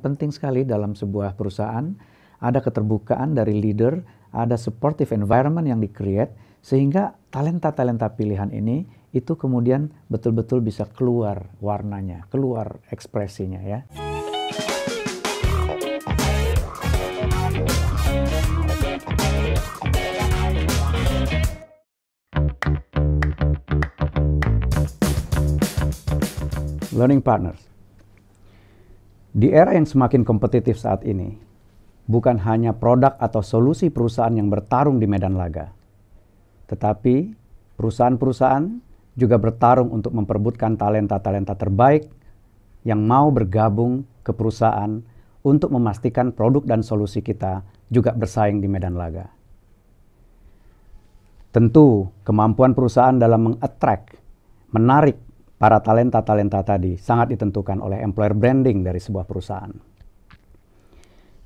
penting sekali dalam sebuah perusahaan. Ada keterbukaan dari leader, ada supportive environment yang di-create, sehingga talenta-talenta pilihan ini itu kemudian betul-betul bisa keluar warnanya, keluar ekspresinya ya. Learning partners. Di era yang semakin kompetitif saat ini, bukan hanya produk atau solusi perusahaan yang bertarung di medan laga, tetapi perusahaan-perusahaan juga bertarung untuk memperebutkan talenta-talenta terbaik yang mau bergabung ke perusahaan untuk memastikan produk dan solusi kita juga bersaing di medan laga. Tentu, kemampuan perusahaan dalam meng-attract, menarik para talenta-talenta tadi sangat ditentukan oleh employer branding dari sebuah perusahaan.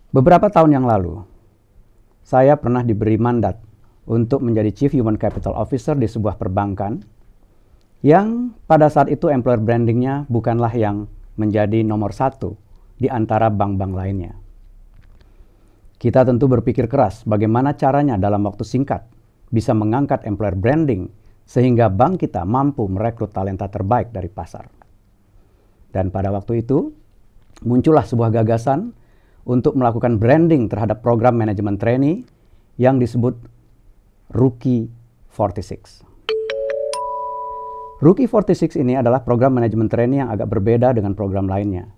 Beberapa tahun yang lalu, saya pernah diberi mandat untuk menjadi Chief Human Capital Officer di sebuah perbankan yang pada saat itu employer brandingnya bukanlah yang menjadi nomor satu di antara bank-bank lainnya. Kita tentu berpikir keras bagaimana caranya dalam waktu singkat bisa mengangkat employer branding sehingga bank kita mampu merekrut talenta terbaik dari pasar. Dan pada waktu itu, muncullah sebuah gagasan untuk melakukan branding terhadap program manajemen trainee yang disebut Rookie 46. Rookie 46 ini adalah program manajemen trainee yang agak berbeda dengan program lainnya.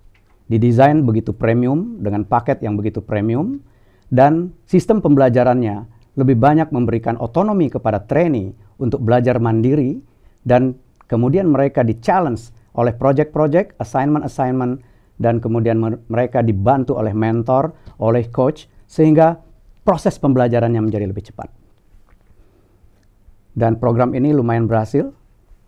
Didesain begitu premium, dengan paket yang begitu premium, dan sistem pembelajarannya lebih banyak memberikan otonomi kepada trainee untuk belajar mandiri, dan kemudian mereka di-challenge oleh project-project, assignment-assignment, dan kemudian mereka dibantu oleh mentor, oleh coach, sehingga proses pembelajarannya menjadi lebih cepat. Dan program ini lumayan berhasil.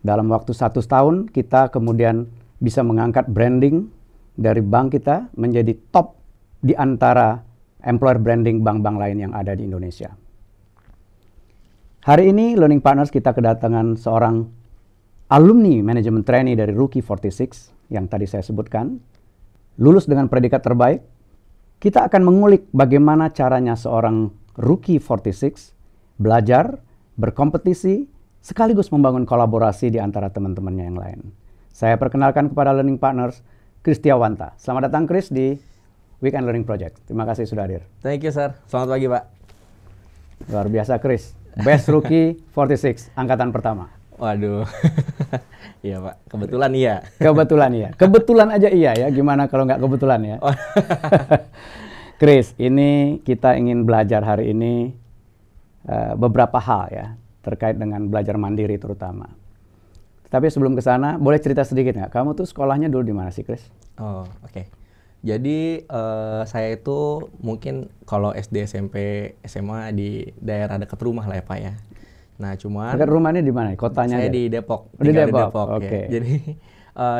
Dalam waktu 1 tahun, kita kemudian bisa mengangkat branding dari bank kita menjadi top di antara employer branding bank-bank lain yang ada di Indonesia. Hari ini Learning Partners kita kedatangan seorang alumni manajemen trainee dari Rookie 46 yang tadi saya sebutkan. Lulus dengan predikat terbaik. Kita akan mengulik bagaimana caranya seorang Rookie 46 belajar, berkompetisi, sekaligus membangun kolaborasi di antara teman-temannya yang lain. Saya perkenalkan kepada Learning Partners, Chris Tiawanta. Selamat datang Chris di Weekend Learning Project. Terima kasih sudah hadir. Thank you, sir. Selamat pagi, Pak. Luar biasa Chris. Best Rookie 46, angkatan pertama. Waduh. Iya, Pak. Kebetulan iya. Kebetulan iya. Kebetulan aja iya ya. Gimana kalau nggak kebetulan ya? Chris, ini kita ingin belajar hari ini beberapa hal ya. Terkait dengan belajar mandiri terutama. Tapi sebelum ke sana, boleh cerita sedikit nggak? Kamu tuh sekolahnya dulu di mana sih, Chris? Oh, oke. Jadi saya itu mungkin kalau SD, SMP, SMA di daerah dekat rumah lah ya Pak ya. Nah cuman dekat rumahnya di mana? Kotanya? Saya di Depok. Di Depok. Di Depok Okay. Ya. Jadi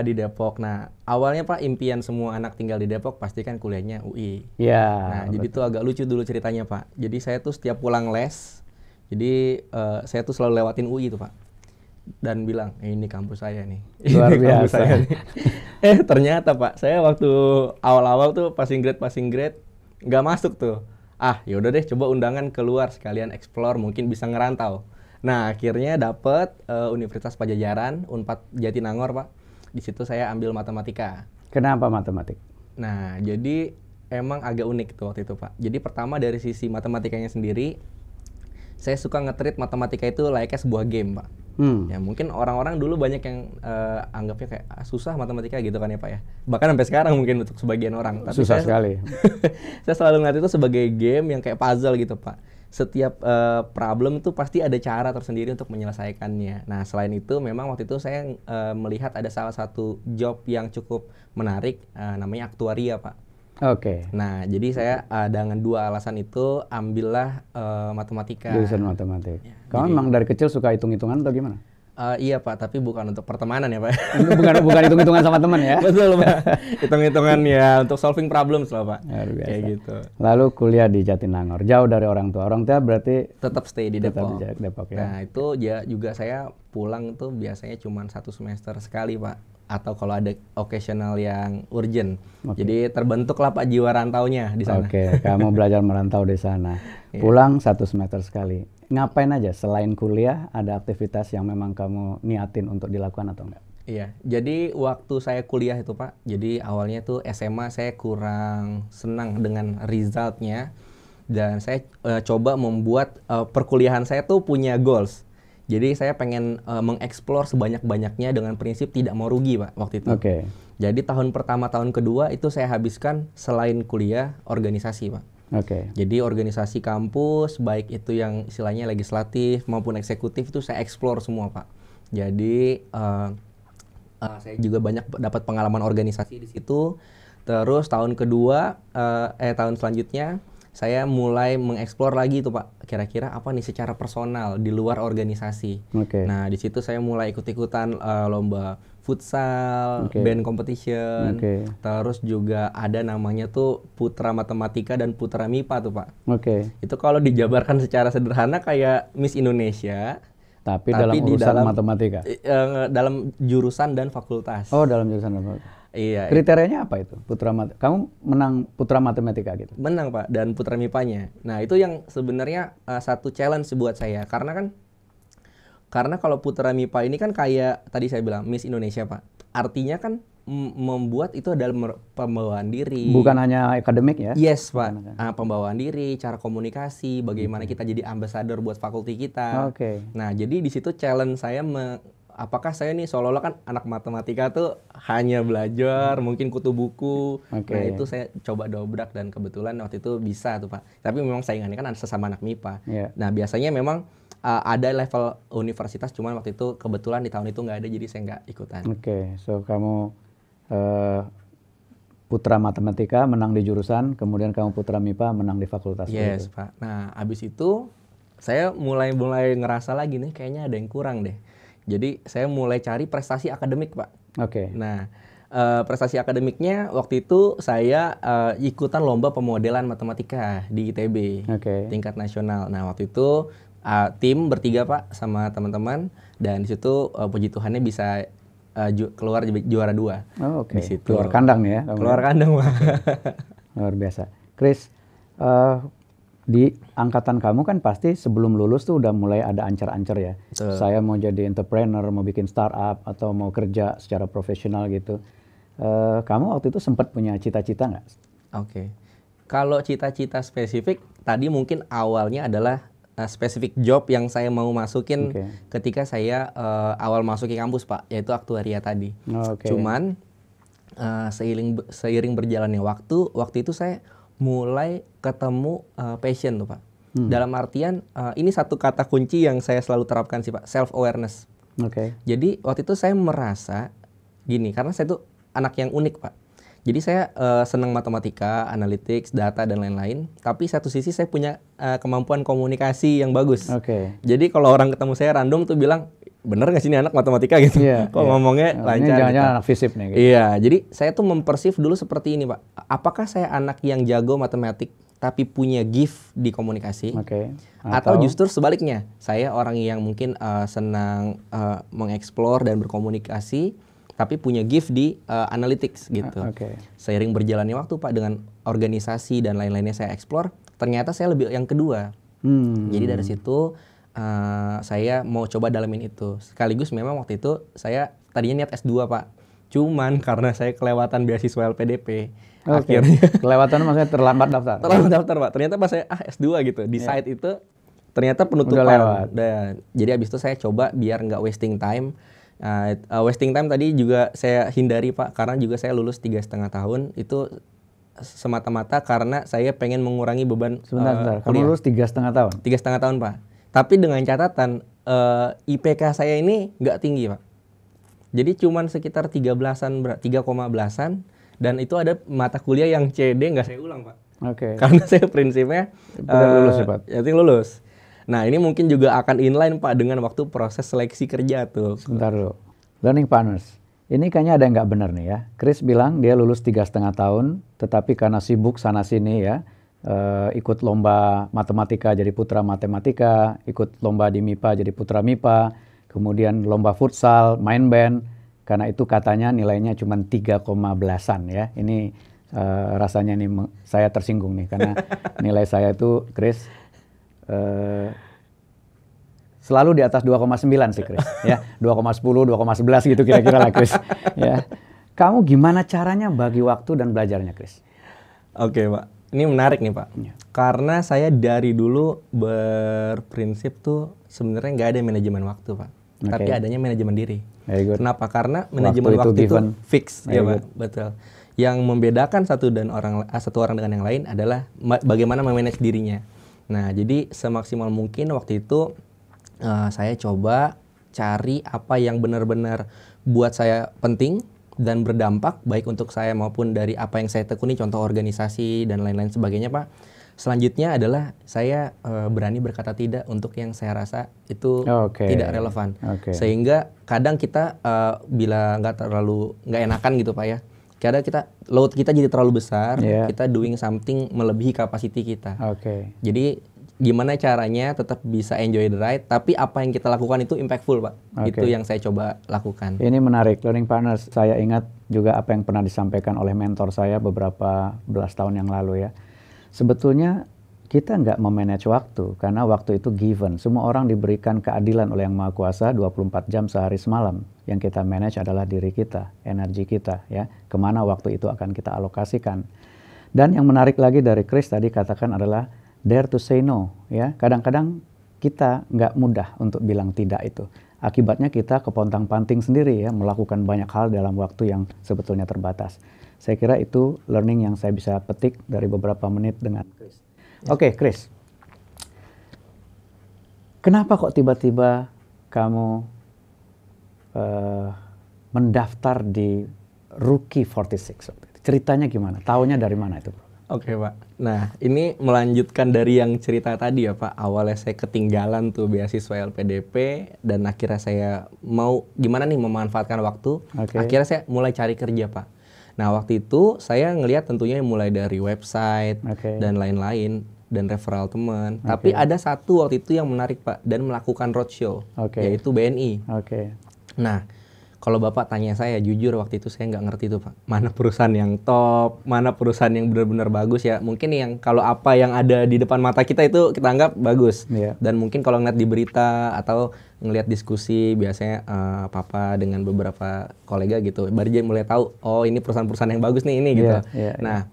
di Depok. Nah awalnya Pak impian semua anak tinggal di Depok pasti kan kuliahnya UI. Iya. Nah jadi itu agak lucu dulu ceritanya Pak. Jadi saya tuh setiap pulang les, jadi saya tuh selalu lewatin UI tuh Pak. Dan bilang, ini kampus saya nih. Luar ini biasa. Saya nih. Ternyata Pak, saya waktu awal-awal tuh passing grade nggak masuk tuh. Yaudah deh, coba undangan keluar sekalian explore, mungkin bisa ngerantau. Nah, akhirnya dapet Universitas Padjadjaran, Unpad Jatinangor Pak. Di situ saya ambil matematika. Kenapa matematik? Nah, jadi emang agak unik tuh waktu itu Pak. Jadi pertama dari sisi matematikanya sendiri, saya suka nge-treat matematika itu layaknya sebuah game Pak. Ya mungkin orang-orang dulu banyak yang anggapnya kayak susah matematika gitu kan ya Pak ya. Bahkan sampai sekarang mungkin untuk sebagian orang. Tapi susah sekali. Saya selalu ngeliat itu sebagai game yang kayak puzzle gitu Pak. Setiap problem itu pasti ada cara tersendiri untuk menyelesaikannya. Nah selain itu memang waktu itu saya melihat ada salah satu job yang cukup menarik, namanya aktuaria Pak. Oke. Nah jadi saya dengan 2 alasan itu ambillah matematika. Jurusan matematik. Ya, Kamu memang dari kecil suka hitung-hitungan atau gimana? Iya Pak, tapi bukan untuk pertemanan ya Pak. bukan hitung-hitungan sama teman ya? Betul Pak, hitung-hitungan ya untuk solving problems lah Pak. Luar biasa. Kayak gitu. Lalu kuliah di Jatinangor, jauh dari orang tua. Orang tua berarti tetap stay di Depok. Depok ya. Nah itu ya juga saya pulang tuh biasanya cuma 1 semester sekali Pak. atau kalau ada occasional yang urgent. Oke. Jadi terbentuklah Pak jiwa rantaunya di sana. Oke, kamu belajar merantau di sana. Iya. Pulang 1 semester sekali. Ngapain aja selain kuliah, ada aktivitas yang memang kamu niatin untuk dilakukan atau enggak? Iya, jadi waktu saya kuliah itu Pak, jadi awalnya tuh SMA saya kurang senang dengan resultnya, dan saya coba membuat perkuliahan saya tuh punya goals. Jadi saya pengen mengeksplor sebanyak-banyaknya dengan prinsip tidak mau rugi Pak waktu itu. Oke. Jadi tahun pertama, tahun kedua itu saya habiskan selain kuliah organisasi Pak. Oke. Jadi organisasi kampus, baik itu yang istilahnya legislatif maupun eksekutif itu saya explore semua Pak. Jadi saya juga banyak dapat pengalaman organisasi di situ. Terus tahun kedua, tahun selanjutnya saya mulai mengeksplor lagi tuh Pak. Kira-kira apa nih secara personal di luar organisasi. Oke. Nah di situ saya mulai ikut-ikutan lomba futsal, Oke. band competition. Oke. Terus juga ada namanya tuh Putra Matematika dan Putra MIPA tuh Pak. Oke. Itu kalau dijabarkan secara sederhana kayak Miss Indonesia. Tapi dalam di urusan matematika. Dalam jurusan dan fakultas. Oh, dalam jurusan matematika. Iya. Kriterianya apa itu? Kamu menang putra matematika gitu. Menang Pak, dan Putra MIPA-nya. Nah itu yang sebenarnya satu challenge buat saya. Karena kalau Putra MIPA ini kan kayak tadi saya bilang Miss Indonesia Pak. Artinya kan membuat itu adalah pembawaan diri. Bukan hanya akademik ya? Yes Pak, pembawaan diri, cara komunikasi, bagaimana kita jadi ambassador buat fakulti kita. Oke. Nah jadi di situ challenge saya apakah saya nih seolah-olah kan anak matematika tuh hanya belajar, mungkin kutu buku. Oke. Nah itu saya coba dobrak dan kebetulan waktu itu bisa tuh Pak. Tapi memang saingannya kan sesama anak MIPA. Iya. Nah biasanya memang ada level universitas, cuman waktu itu kebetulan di tahun itu nggak ada, jadi saya nggak ikutan. Oke, so kamu putra matematika menang di jurusan, kemudian kamu putra MIPA menang di fakultas. Yes Pak. Nah abis itu saya mulai ngerasa lagi nih kayaknya ada yang kurang deh. Jadi saya mulai cari prestasi akademik Pak. Oke. Nah prestasi akademiknya waktu itu saya ikutan lomba pemodelan matematika di ITB. Oke. Tingkat nasional. Nah waktu itu tim bertiga Pak sama teman-teman, dan di situ puji Tuhannya bisa keluar juara 2. Oh, oke. Di situ. Keluar kandang nih ya. Keluar kandang Pak. Luar biasa. Chris, di angkatan kamu kan pasti sebelum lulus tuh udah mulai ada ancar-ancar ya. Betul. Saya mau jadi entrepreneur, mau bikin startup, atau mau kerja secara profesional gitu. Kamu waktu itu sempat punya cita-cita nggak? Oke. Kalau cita-cita spesifik, tadi mungkin awalnya adalah spesifik job yang saya mau masukin ketika saya awal masuk ke kampus Pak, yaitu aktuaria tadi. Oke. Cuman seiring berjalannya waktu itu saya mulai ketemu passion tuh Pak. Dalam artian ini satu kata kunci yang saya selalu terapkan sih Pak, self awareness. Oke. Jadi waktu itu saya merasa gini, karena saya tuh anak yang unik Pak. Jadi saya senang matematika, analytics, data dan lain-lain. Tapi satu sisi saya punya kemampuan komunikasi yang bagus. Oke. Jadi kalau orang ketemu saya random tuh bilang, bener nggak sih ini anak matematika gitu? Iya, Kok ngomongnya lancar? Ini jangan-jangan gitu. anak FISIP nih. Gitu. Iya, jadi saya tuh mempersif dulu seperti ini Pak. Apakah saya anak yang jago matematik tapi punya gift di komunikasi? Oke. Atau justru sebaliknya, saya orang yang mungkin senang mengeksplor dan berkomunikasi, tapi punya gift di analytics gitu. Seiring berjalannya waktu Pak, dengan organisasi dan lain-lainnya saya eksplor, ternyata saya lebih yang kedua. Jadi dari situ saya mau coba dalamin itu. Sekaligus memang waktu itu saya tadinya niat S2 Pak. Cuman karena saya kelewatan beasiswa LPDP, akhirnya kelewatan maksudnya terlambat daftar. Terlambat daftar Pak. Ternyata pas saya S2 gitu di site itu ternyata penutupan. Udah lewat. Dan jadi abis itu saya coba biar nggak wasting time. Wasting time tadi juga saya hindari Pak, karena juga saya lulus 3,5 tahun itu semata-mata karena saya pengen mengurangi beban. Sebentar. Kamu lulus 3,5 tahun? 3,5 tahun Pak. Tapi dengan catatan IPK saya ini nggak tinggi Pak. Jadi cuman sekitar 3,belasan, dan itu ada mata kuliah yang CD nggak saya ulang Pak. Oke. Karena saya prinsipnya lulus ya Pak. Yang lulus. Nah ini mungkin juga akan inline Pak dengan waktu proses seleksi kerja tuh. Sebentar dulu. Learning partners. Ini kayaknya ada yang nggak benar nih ya. Chris bilang dia lulus 3,5 tahun, tetapi karena sibuk sana sini ya, ikut lomba matematika jadi putra matematika, ikut lomba di MIPA jadi putra MIPA, kemudian lomba futsal, main band, Karena itu katanya nilainya cuma 3, belasan ya. Ini rasanya nih saya tersinggung nih karena nilai saya itu Chris selalu di atas 2,9 sih Chris ya. 2,10, 2,11 gitu kira-kira lah Chris ya. Kamu gimana caranya bagi waktu dan belajarnya Chris? Oke Pak, ini menarik nih Pak. Ya. Karena saya dari dulu berprinsip tuh sebenarnya nggak ada manajemen waktu Pak. Tapi adanya manajemen diri. Kenapa? Karena manajemen waktu itu fix ya Pak. Betul. Yang membedakan satu orang dengan yang lain adalah bagaimana memanage dirinya. Nah, jadi semaksimal mungkin waktu itu saya coba cari apa yang benar-benar buat saya penting dan berdampak baik untuk saya maupun dari apa yang saya tekuni, contoh organisasi dan lain-lain sebagainya Pak. Selanjutnya adalah saya berani berkata tidak untuk yang saya rasa itu tidak relevan. Sehingga kadang kita bila nggak enakan gitu Pak ya. Kadang load kita jadi terlalu besar, kita doing something melebihi kapasiti kita. Jadi gimana caranya tetap bisa enjoy the ride, tapi apa yang kita lakukan itu impactful Pak. Itu yang saya coba lakukan. Ini menarik, Learning Partners. Saya ingat juga apa yang pernah disampaikan oleh mentor saya beberapa belas tahun yang lalu ya. Sebetulnya kita nggak memanage waktu, karena waktu itu given. Semua orang diberikan keadilan oleh Yang Maha Kuasa 24 jam sehari semalam. Yang kita manage adalah diri kita, energi kita, ya. Kemana waktu itu akan kita alokasikan. Dan yang menarik lagi dari Chris tadi katakan adalah dare to say no, ya. Kadang-kadang kita nggak mudah untuk bilang tidak itu. Akibatnya kita kepontang-panting sendiri ya, melakukan banyak hal dalam waktu yang sebetulnya terbatas. Saya kira itu learning yang saya bisa petik dari beberapa menit dengan Chris. Oke, Chris. Kenapa kok tiba-tiba kamu mendaftar di Rookie 46? Ceritanya gimana? Taunya dari mana itu? Oke Pak. Nah, ini melanjutkan dari yang cerita tadi ya Pak. Awalnya saya ketinggalan tuh beasiswa LPDP dan akhirnya saya mau gimana nih memanfaatkan waktu. Akhirnya saya mulai cari kerja Pak. Nah, waktu itu saya ngelihat tentunya mulai dari website dan lain-lain dan referral teman. Tapi ada satu waktu itu yang menarik Pak dan melakukan roadshow, yaitu BNI. Nah, kalau Bapak tanya saya, jujur waktu itu saya nggak ngerti tuh Pak. Mana perusahaan yang top, mana perusahaan yang benar-benar bagus ya. Mungkin yang kalau apa yang ada di depan mata kita itu kita anggap bagus. Dan mungkin kalau ngeliat di berita atau ngeliat diskusi biasanya Papa dengan beberapa kolega gitu, baru dia mulai tahu, oh ini perusahaan-perusahaan yang bagus nih ini gitu. Nah,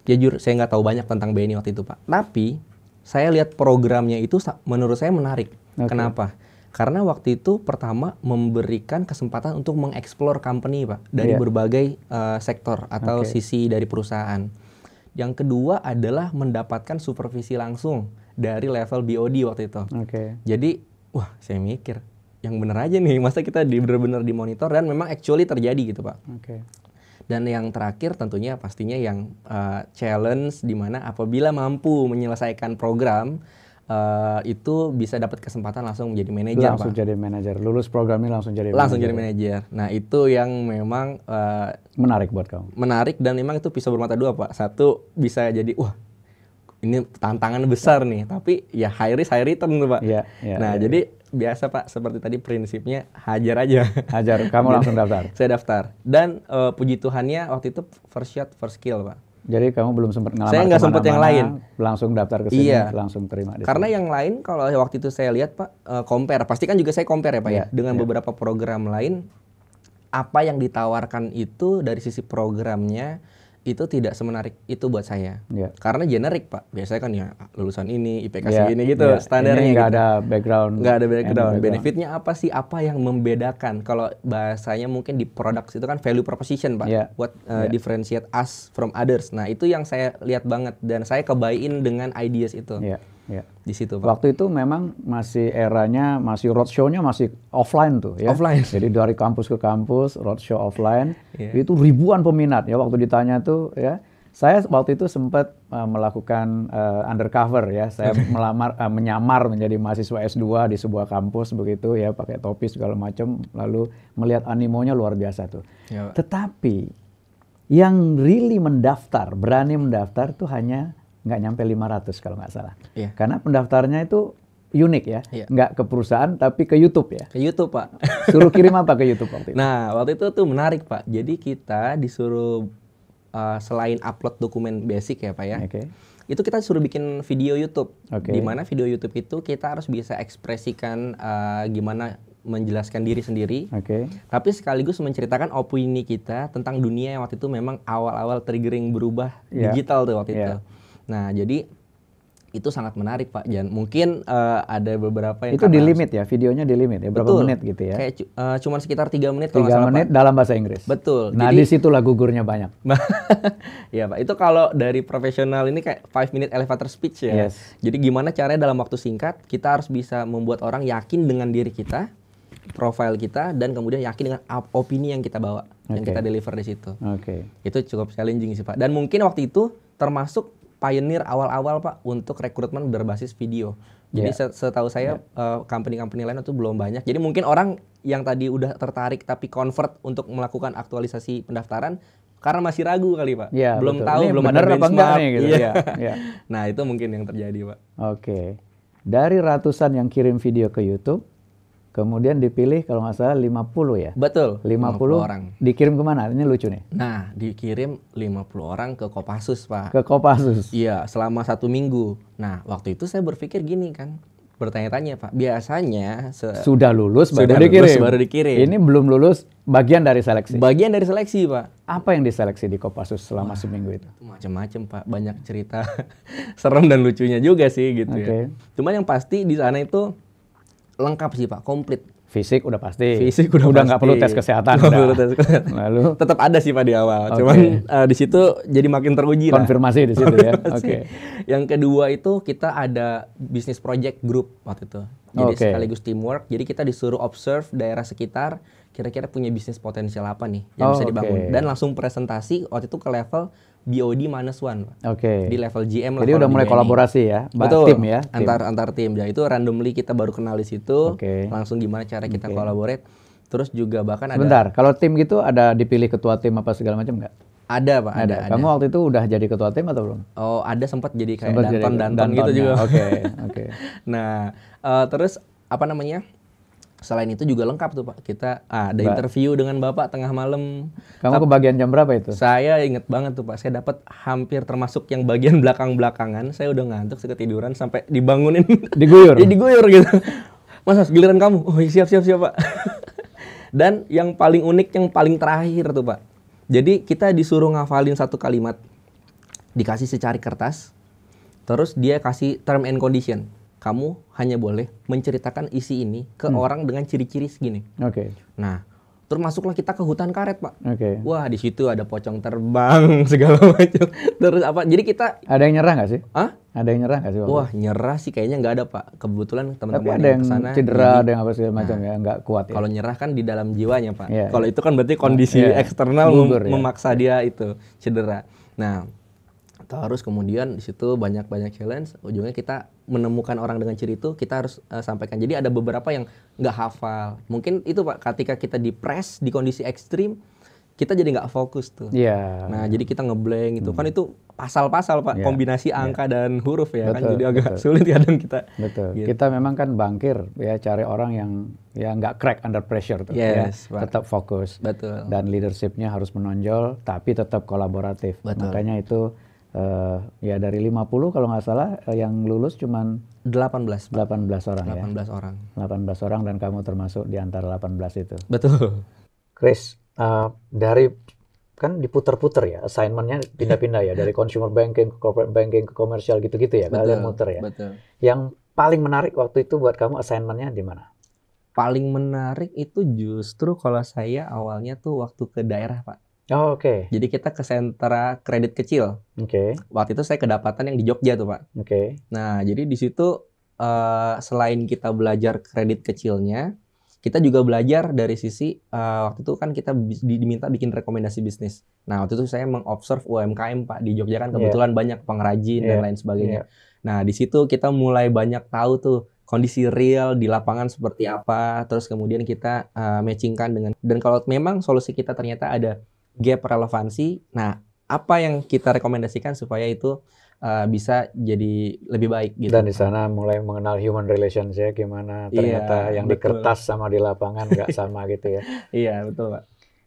jujur saya nggak tahu banyak tentang BNI waktu itu Pak. Tapi saya lihat programnya itu menurut saya menarik. Kenapa? Karena waktu itu pertama memberikan kesempatan untuk mengeksplor company Pak dari berbagai sektor atau sisi dari perusahaan. Yang kedua adalah mendapatkan supervisi langsung dari level BOD waktu itu. Jadi, wah saya mikir yang bener aja nih, masa kita benar-benar dimonitor dan memang actually terjadi gitu Pak. Dan yang terakhir tentunya pastinya yang challenge di mana apabila mampu menyelesaikan program itu bisa dapat kesempatan langsung menjadi manajer Pak. Langsung jadi manajer, lulus program ini langsung jadi manajer. Nah itu yang memang menarik buat kamu. Menarik dan memang itu pisau bermata dua Pak. Satu bisa jadi wah ini tantangan besar nih, tapi ya high risk high return tuh Pak. Jadi biasa Pak seperti tadi prinsipnya hajar aja. Hajar, kamu langsung daftar? Saya daftar dan puji Tuhannya waktu itu first shot first kill Pak. Jadi kamu belum sempat ngelamar saya nggak sempat yang lain, langsung daftar ke sini, langsung terima. Karena yang lain kalau waktu itu saya lihat Pak, compare, pasti kan juga saya compare ya Pak ya, dengan beberapa program lain, apa yang ditawarkan itu dari sisi programnya itu tidak semenarik itu buat saya. Karena generik Pak, biasanya kan ya lulusan ini, IPK segini gitu, standarnya nggak gitu. Nggak ada background. Benefitnya apa sih? Apa yang membedakan? Kalau bahasanya mungkin di product itu kan value proposition Pak, buat differentiate us from others. Nah itu yang saya lihat banget dan saya kebayin dengan ideas itu. Di situ Pak. Waktu itu memang masih eranya, masih roadshow-nya masih offline tuh ya. Jadi dari kampus ke kampus, roadshow offline. Itu ribuan peminat ya waktu ditanya tuh ya. Saya waktu itu sempat melakukan undercover ya. Saya menyamar menjadi mahasiswa S2 di sebuah kampus begitu ya, pakai topi segala macam, lalu melihat animonya luar biasa tuh. Tetapi yang really mendaftar, berani mendaftar tuh hanya nggak nyampe 500 kalau nggak salah. Karena pendaftarnya itu unik ya. Iya. Nggak ke perusahaan tapi ke YouTube ya. Ke YouTube, Pak. Suruh kirim apa ke YouTube waktu itu? Nah, waktu itu tuh menarik, Pak. Jadi kita disuruh selain upload dokumen basic ya, Pak ya. Oke. Itu kita disuruh bikin video YouTube. Oke. Di mana video YouTube itu kita harus bisa ekspresikan gimana menjelaskan diri sendiri. Oke. Tapi sekaligus menceritakan opini kita tentang dunia yang waktu itu memang awal-awal triggering berubah Iya. digital tuh waktu Iya. itu. Nah, jadi itu sangat menarik, Pak. Dan mungkin ada beberapa yang Itu di karena- limit ya, videonya di limit ya, berapa Betul. menit gitu ya? Kayak cuman sekitar 3 menit kalau 3 nggak salah, menit dalam bahasa Inggris. Betul. Nah, Jadi- disitulah gugurnya banyak. Ya, Pak. Itu kalau dari profesional ini kayak 5 minute elevator speech ya. Yes. Jadi gimana caranya dalam waktu singkat kita harus bisa membuat orang yakin dengan diri kita, profil kita, dan kemudian yakin dengan opini yang kita bawa, yang Oke. kita deliver di situ. Oke. Itu cukup challenging sih, Pak. Dan mungkin waktu itu termasuk pioneer awal-awal, Pak, untuk rekrutmen berbasis video. Jadi setahu saya company-company lain itu belum banyak. Jadi mungkin orang yang tadi udah tertarik tapi convert untuk melakukan aktualisasi pendaftaran karena masih ragu kali, Pak. Ya, Belum betul. tahu, Ini belum ada bener apa enggak benchmark. nih gitu. Iya. Iya. Nah, itu mungkin yang terjadi, Pak. Oke. Dari ratusan yang kirim video ke YouTube, kemudian dipilih kalau nggak salah 50 ya. Betul. 50 orang. dikirim kemana? Ini lucu nih. Nah, dikirim 50 orang ke Kopassus, Pak. Ke Kopassus. Iya, selama 1 minggu. Nah, waktu itu saya berpikir gini kan, bertanya-tanya, Pak. Biasanya Sudah lulus baru Sudah dikirim. lulus baru dikirim. Ini belum lulus, bagian dari seleksi. bagian dari seleksi, Pak. Apa yang diseleksi di Kopassus selama seminggu itu? Macam-macam, Pak. Banyak cerita serem dan lucunya juga sih gitu Oke. ya. Cuma yang pasti di sana itu lengkap sih, Pak, komplit. Fisik udah pasti. Fisik udah nggak pasti. perlu tes kesehatan. Nggak udah. perlu tes kesehatan. Lalu Tetap ada sih, Pak, di awal. Oke. Cuman di situ jadi makin teruji lah. konfirmasi di situ ya. Konfirmasi. Oke. Yang kedua itu kita ada business project group waktu itu. Jadi Oke. sekaligus teamwork. Jadi kita disuruh observe daerah sekitar, kira-kira punya bisnis potensial apa nih yang bisa Oke. dibangun. Dan langsung presentasi waktu itu ke level BOD -1, Pak. Oke. Di level GM lah. Jadi kalau udah di mulai BNI. kolaborasi ya, Betul. tim ya. Tim. Antar tim. Ya itu randomly kita baru kenal di situ. Oke. Langsung gimana cara kita Oke. collaborate. Terus juga bahkan Sebentar, kalau tim gitu ada dipilih ketua tim apa segala macam nggak? ada, Pak, ada. Kamu waktu itu udah jadi ketua tim atau belum? Oh, ada sempat jadi kayak Sempat jadi danton gitu dantonnya. juga. Oke, oke. Nah, terus apa namanya? Selain itu juga lengkap tuh, Pak. Kita ada Mbak. interview dengan Bapak tengah malam. Kamu kebagian jam berapa itu? Saya inget banget tuh, Pak. Saya dapat hampir termasuk yang bagian belakang-belakangan. Saya udah ngantuk, saya ketiduran sampai dibangunin. Diguyur? Ya, diguyur gitu. Mas, giliran kamu. Oh, siap, Pak. Dan yang paling unik, yang paling terakhir tuh, Pak. Jadi kita disuruh ngafalin satu kalimat. Dikasih secari kertas. Terus dia kasih term and condition. Kamu hanya boleh menceritakan isi ini ke orang dengan ciri-ciri segini. Oke, Nah, terus masuklah kita ke hutan karet, Pak. oke. Wah, di situ ada pocong terbang segala macam. Terus apa? Jadi kita, Ada yang nyerah nggak sih? ah, Ada yang nyerah nggak sih? waktu wah, nyerah sih kayaknya nggak ada, Pak. Kebetulan Tapi teman-teman ada yang kesana cedera, jadi- ada yang apa segala macam ya, nggak kuat ya. Kalau nyerah kan di dalam jiwanya, Pak. Iya, Kalau itu kan berarti kondisi Iya, eksternal gugur ya. memaksa dia itu cedera. Nah, terus kemudian di situ banyak challenge. Ujungnya kita menemukan orang dengan ciri itu, kita harus sampaikan. Jadi ada beberapa yang nggak hafal. Mungkin itu, Pak, ketika kita di press di kondisi ekstrim, kita jadi nggak fokus tuh. Iya. Nah, jadi kita ngeblank gitu. Kan itu pasal-pasal, Pak, Iya, kombinasi angka dan huruf ya kan. Betul, Jadi agak betul. sulit kadang kita. Betul. Gitu. Kita memang kan bangkir ya, cari orang yang ya nggak crack under pressure tuh. Yes, ya. Pak. Tetap fokus. Betul. Dan leadershipnya harus menonjol, tapi tetap kolaboratif. Betul. Makanya itu ya dari 50 kalau nggak salah yang lulus cuman 18, Pak. 18 orang ya. 18 orang. 18 orang dan kamu termasuk di antara 18 itu. Betul. Chris, dari kan diputer-puter ya, assignment-nya pindah-pindah ya, dari consumer banking ke corporate banking ke komersial gitu-gitu ya, kalian muter ya. Betul. Yang paling menarik waktu itu buat kamu assignment-nya di mana? Paling menarik itu justru kalau saya awalnya tuh waktu ke daerah, Pak. Oh, oke. Jadi kita ke sentra kredit kecil. Oke, Waktu itu saya kedapatan yang di Jogja tuh, Pak. oke. Nah, jadi di situ selain kita belajar kredit kecilnya, kita juga belajar dari sisi waktu itu kan kita diminta bikin rekomendasi bisnis. Nah, waktu itu saya mengobserv UMKM, Pak, di Jogja kan kebetulan banyak pengrajin dan lain sebagainya. Nah, di situ kita mulai banyak tahu tuh kondisi real di lapangan seperti apa, terus kemudian kita matchingkan dengan, dan kalau memang solusi kita ternyata ada gap relevansi, nah apa yang kita rekomendasikan supaya itu bisa jadi lebih baik gitu. Dan di sana mulai mengenal human relations ya, gimana ternyata Iya, yang di betul. kertas sama di lapangan nggak sama gitu ya. Iya, betul, Pak.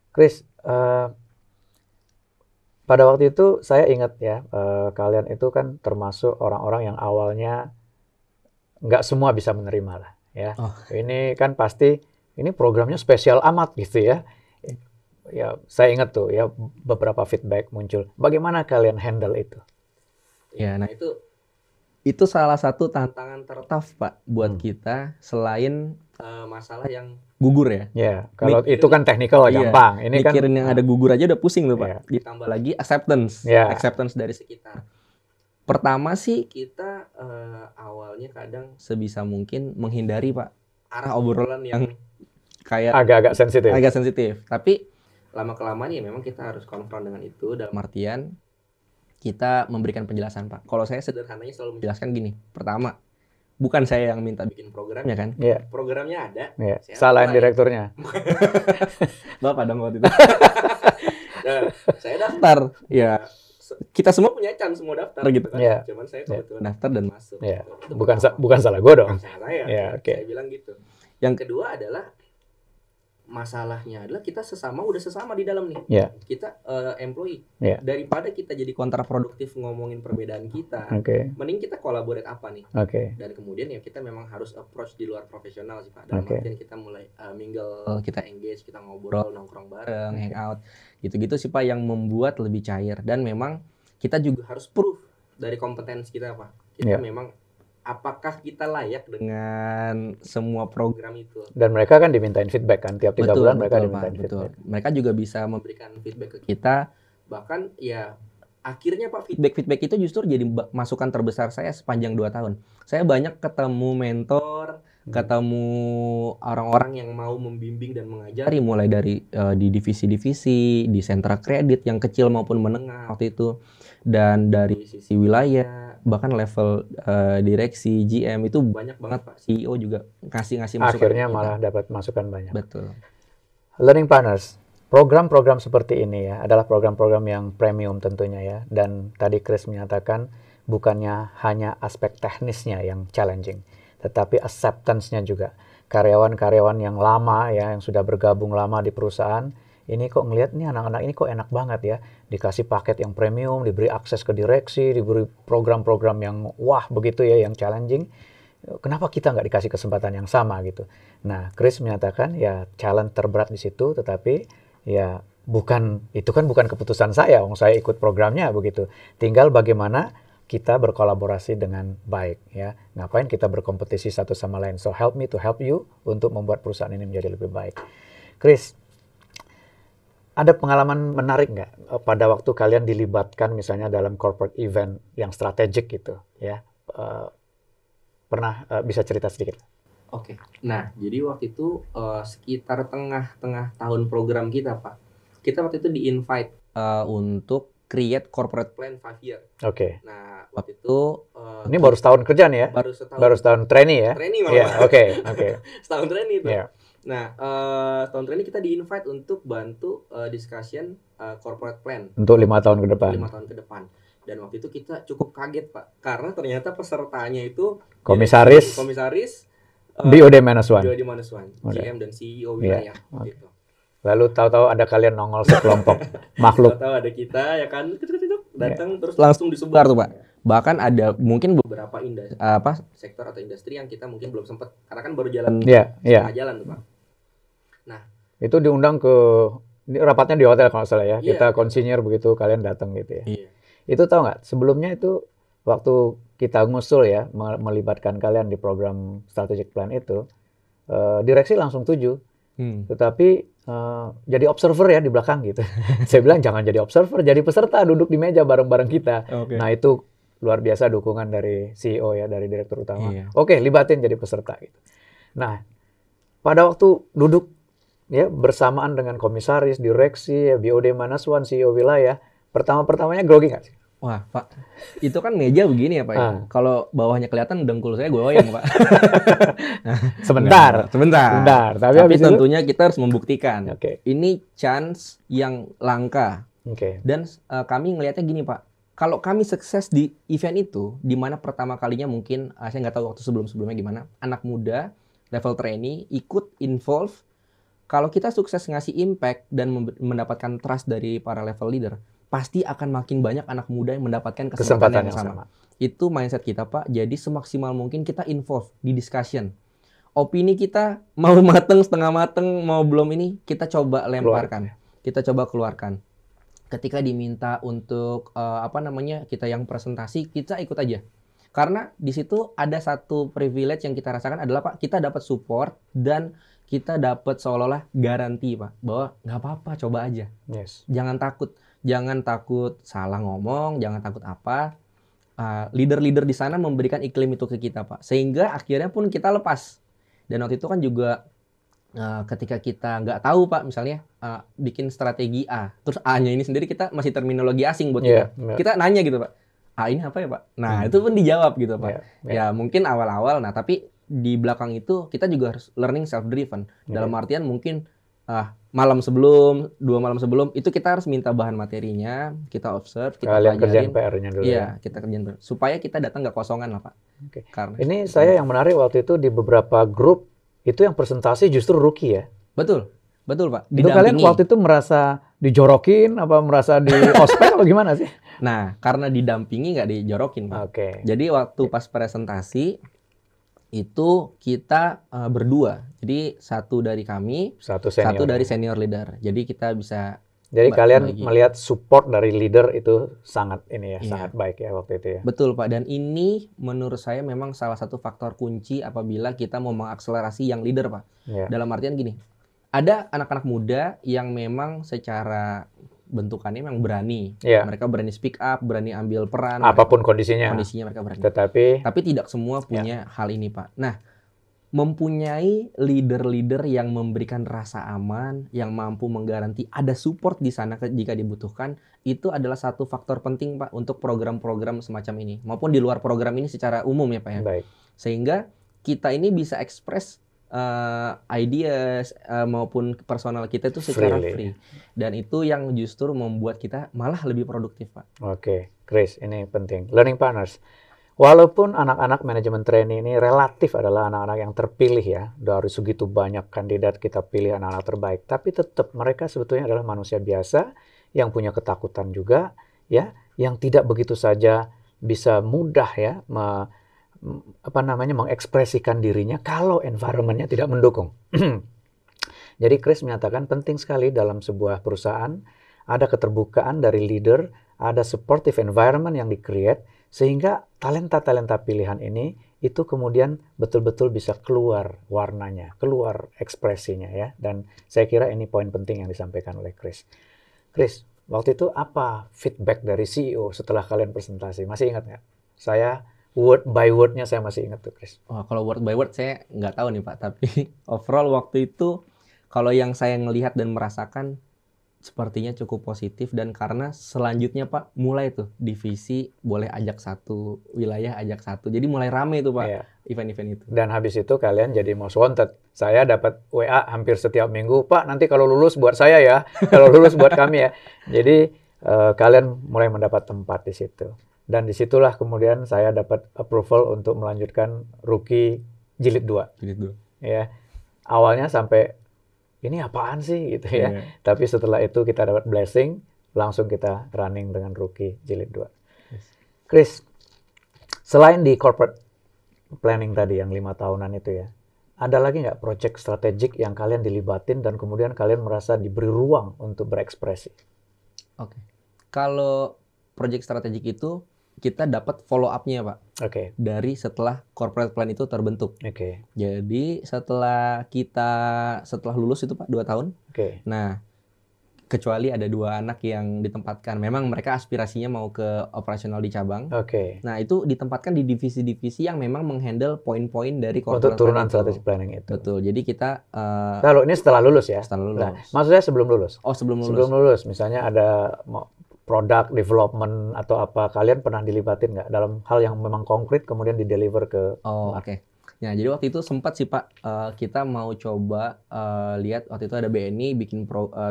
Chris, pada waktu itu saya ingat ya, kalian itu kan termasuk orang-orang yang awalnya nggak semua bisa menerima lah ya. Oh. Ini kan pasti ini programnya spesial amat gitu ya. Ya, saya ingat tuh ya beberapa feedback muncul. Bagaimana kalian handle itu? Ya, nah itu salah satu tantangan tertough, Pak, buat kita selain masalah yang gugur ya. Ya, kalau Mikirin- itu kan teknikal Iya, gampang. Ini kan mikirin yang ada gugur aja udah pusing tuh, Pak. Iya. Ditambah lagi acceptance, Iya. acceptance dari sekitar. Pertama sih kita awalnya kadang sebisa mungkin menghindari, Pak, arah obrolan yang kayak agak-agak sensitif. agak sensitif. Tapi lama-kelamaan ya memang kita harus konfront dengan itu dalam artian kita memberikan penjelasan, Pak. Kalau saya sederhananya selalu menjelaskan gini. Pertama, bukan saya yang minta bikin programnya kan. Iya. Programnya ada. Ya, Saya salahin apply. direkturnya. Bapak dong waktu itu. Nah, saya daftar. Ya, kita semua punya chance semua daftar gitu kan. Iya. Cuman saya kebetulan daftar dan masuk. Ya, Gitu. Itu bukan salah gue dong. bukan salah saya. Ya, oke. Saya bilang gitu. Yang kedua adalah masalahnya adalah kita udah sesama di dalam nih. Ya. Kita employee. Ya. Daripada kita jadi kontraproduktif ngomongin perbedaan kita, Oke. mending kita collaborate apa nih? Oke. Dan kemudian ya kita memang harus approach di luar profesional sih, Pak. Dalam Oke. artian kita mulai mingle, kita engage, kita ngobrol, nongkrong bareng, hangout, gitu-gitu sih, Pak, yang membuat lebih cair. Dan memang kita juga harus proof dari kompetensi kita, Pak. Kita Ya. memang apakah kita layak dengan semua program itu. Dan mereka kan dimintain feedback kan tiap 3 bulan mereka Pak, dimintain betul. feedback. Mereka juga bisa memberikan feedback ke kita. Bahkan ya akhirnya, Pak, feedback itu justru jadi masukan terbesar saya sepanjang 2 tahun. Saya banyak ketemu mentor, ketemu orang-orang yang mau membimbing dan mengajari, mulai dari di divisi-divisi, di sentra kredit yang kecil maupun menengah waktu itu, dan dari sisi wilayah, bahkan level direksi, GM itu banyak banget, Pak. CEO juga ngasih masukan. Akhirnya ke kita. malah dapat masukan banyak. Betul. Learning Partners, program-program seperti ini ya adalah program-program yang premium tentunya ya. Dan tadi Chris menyatakan bukannya hanya aspek teknisnya yang challenging, tetapi acceptance-nya juga. Karyawan-karyawan yang lama ya, yang sudah bergabung lama di perusahaan, ini kok ngelihat nih anak-anak ini kok enak banget ya, dikasih paket yang premium, diberi akses ke direksi, diberi program-program yang wah begitu ya, yang challenging. Kenapa kita nggak dikasih kesempatan yang sama gitu? Nah, Chris menyatakan ya challenge terberat di situ, tetapi ya itu kan bukan keputusan saya, saya ikut programnya begitu. Tinggal bagaimana kita berkolaborasi dengan baik ya. Ngapain kita berkompetisi satu sama lain? So help me to help you untuk membuat perusahaan ini menjadi lebih baik. Chris, ada pengalaman menarik nggak pada waktu kalian dilibatkan misalnya dalam corporate event yang strategik gitu ya? Pernah bisa cerita sedikit? Oke. Nah, jadi waktu itu sekitar tengah-tengah tahun program kita, Pak. Kita waktu itu di-invite untuk create corporate plan 5 year. Oke. Nah, waktu itu Ini baru setahun kerja nih ya? baru setahun trainee ya? trainee malah. Iya, oke. Setahun trainee itu. Iya. Nah, tahun trainee kita di-invite untuk bantu discussion corporate plan Untuk 5 tahun ke depan. 5 tahun ke depan. Dan waktu itu kita cukup kaget, Pak, karena ternyata pesertanya itu Komisaris BOD Minus One. BOD Minus One, GM dan CEO wilayah gitu. Lalu tahu-tahu ada kalian nongol sekelompok makhluk. Tahu ada kita ya kan, datang terus langsung disebar tuh, Pak. Bahkan ada mungkin beberapa sektor atau industri yang kita mungkin belum sempat, karena kan baru jalan setengah jalan tuh, Pak. Nah, itu diundang ini rapatnya di hotel kalau salah ya. Iya. Kita konsinyir begitu kalian datang gitu ya. Iya. Itu tahu nggak? Sebelumnya itu waktu kita ngusul ya melibatkan kalian di program strategic plan itu, direksi langsung setuju. Tetapi jadi observer ya di belakang gitu. Saya bilang jangan jadi observer, jadi peserta, duduk di meja bareng-bareng kita. Okay. Nah itu luar biasa dukungan dari CEO ya, dari direktur utama. Iya. Oke, libatin jadi peserta gitu. Nah, pada waktu duduk ya bersamaan dengan komisaris, direksi, ya, BOD Minus One, CEO wilayah, pertama-pertamanya grogi nggak sih? Wah, Pak, itu kan meja begini ya, Pak. Ya? Kalau bawahnya kelihatan dengkul saya goyang, Pak. Sebentar. Tapi Tapi habis tentunya kita harus membuktikan. Oke. Ini chance yang langka Oke. Dan kami ngelihatnya gini Pak, kalau kami sukses di event itu, di mana pertama kalinya mungkin, saya nggak tahu waktu sebelum-sebelumnya gimana, anak muda, level trainee, ikut involve, kalau kita sukses ngasih impact dan mendapatkan trust dari para level leader, pasti akan makin banyak anak muda yang mendapatkan kesempatan yang sama. Itu mindset kita Pak, jadi semaksimal mungkin kita involve di discussion. Opini kita mau mateng, setengah mateng, mau belum ini, kita coba lemparkan. Kita coba keluarkan. Ketika diminta untuk kita yang presentasi, kita ikut aja. Karena di situ ada satu privilege yang kita rasakan adalah Pak, kita dapat support dan kita dapat seolah-olah garansi Pak, bahwa nggak apa-apa, coba aja. Yes. Jangan takut salah ngomong, jangan takut apa. Leader-leader di sana memberikan iklim itu ke kita Pak, sehingga akhirnya pun kita lepas. Dan waktu itu kan juga ketika kita nggak tahu Pak, misalnya bikin strategi A, terus A-nya ini sendiri kita masih terminologi asing buat kita. Kita nanya gitu Pak, A ini apa ya Pak? Nah itu pun dijawab gitu Pak. Ya mungkin awal-awal, nah tapi di belakang itu kita juga harus learning self-driven. Dalam artian mungkin malam sebelum, 2 malam sebelum, itu kita harus minta bahan materinya, kita observe, kita pelajarin. PR-nya dulu kita kerjain dulu. Supaya kita datang nggak kosongan lah Pak. Karena ini saya yang menarik waktu itu di beberapa grup, itu yang presentasi justru rookie ya? Betul Pak. Itu kalian waktu itu merasa dijorokin, apa merasa di ospek atau gimana sih? Nah, karena didampingi nggak dijorokin Pak. Jadi waktu pas presentasi, itu kita berdua. Jadi satu dari kami, satu dari senior leader. Jadi kita bisa. Jadi kalian melihat support dari leader itu sangat sangat baik ya waktu itu ya. Betul Pak. Dan ini menurut saya memang salah satu faktor kunci apabila kita mau mengakselerasi yang leader Pak. Dalam artian gini, ada anak-anak muda yang memang secara bentukannya memang berani. Mereka berani speak up, berani ambil peran. Apapun kondisinya mereka berani. Tapi tidak semua punya hal ini Pak. Nah, mempunyai leader-leader yang memberikan rasa aman, yang mampu menggaranti ada support di sana jika dibutuhkan, itu adalah satu faktor penting Pak untuk program-program semacam ini. Maupun di luar program ini secara umum ya Pak ya. Sehingga kita ini bisa ekspres ideas maupun personal kita itu secara free. Dan itu yang justru membuat kita malah lebih produktif Pak. Oke, Chris, ini penting. Learning partners. Walaupun anak-anak manajemen trainee ini relatif adalah anak-anak yang terpilih ya, dari segitu banyak kandidat kita pilih anak-anak terbaik, tapi tetap mereka sebetulnya adalah manusia biasa yang punya ketakutan juga ya, yang tidak begitu saja bisa mudah ya mengekspresikan dirinya kalau environment-nya tidak mendukung. Jadi Chris menyatakan penting sekali dalam sebuah perusahaan ada keterbukaan dari leader, ada supportive environment yang di-create, sehingga talenta-talenta pilihan ini itu kemudian betul-betul bisa keluar warnanya, keluar ekspresinya ya. Dan saya kira ini poin penting yang disampaikan oleh Chris. Chris, waktu itu apa feedback dari CEO setelah kalian presentasi? Masih ingat nggak? Saya word by word-nya saya masih ingat tuh Chris. Kalau word by word saya nggak tahu nih Pak, tapi overall waktu itu kalau yang saya ngelihat dan merasakan sepertinya cukup positif. Dan karena selanjutnya Pak mulai tuh divisi boleh ajak satu, wilayah ajak satu, jadi mulai rame tuh Pak event-event itu. Dan habis itu kalian jadi most wanted. Saya dapat WA hampir setiap minggu, Pak nanti kalau lulus buat saya ya, kalau lulus buat kami ya. Jadi kalian mulai mendapat tempat di situ. Dan disitulah kemudian saya dapat approval untuk melanjutkan rookie jilid 2. Ya, awalnya sampai ini apaan sih gitu ya. Tapi setelah itu kita dapat blessing, langsung kita running dengan rookie jilid 2. Chris, selain di corporate planning tadi yang 5 tahunan itu ya, ada lagi nggak project strategik yang kalian dilibatin dan kemudian kalian merasa diberi ruang untuk berekspresi? Kalau project strategik itu kita dapat follow up-nya Pak. Dari setelah corporate plan itu terbentuk. Jadi setelah lulus itu Pak 2 tahun. Nah, kecuali ada 2 anak yang ditempatkan. Memang mereka aspirasinya mau ke operasional di cabang. Nah, itu ditempatkan di divisi-divisi yang memang menghandle poin-poin dari corporate untuk turunan strategic planning itu. Betul. Jadi kita kalau ini setelah lulus ya. Setelah lulus. Nah, maksudnya sebelum lulus. Sebelum lulus. Sebelum lulus, misalnya ada product development atau apa, kalian pernah dilibatin nggak dalam hal yang memang konkret kemudian di deliver ke Nah, jadi waktu itu sempat sih Pak, kita mau coba lihat waktu itu ada BNI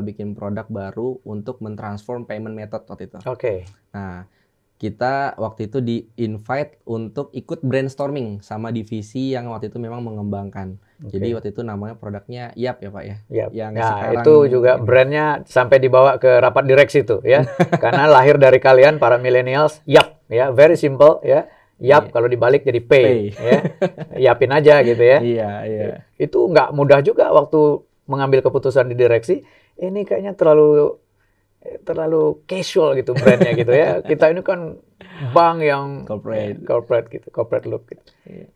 bikin produk baru untuk mentransform payment method waktu itu. Oke. Nah, kita waktu itu di-invite untuk ikut brainstorming sama divisi yang waktu itu memang mengembangkan. Jadi waktu itu namanya produknya Yap ya Pak ya. Yap. Yang Ya, sekarang itu juga brandnya sampai dibawa ke rapat direksi tuh ya. Karena lahir dari kalian para millennials, Yap ya, very simple ya. Yap, kalau dibalik jadi pay. Ya. Yapin aja gitu ya. Iya, iya. Itu nggak mudah juga waktu mengambil keputusan di direksi. Ini kayaknya terlalu casual gitu brandnya gitu ya. Kita ini kan bank yang corporate gitu, corporate look gitu.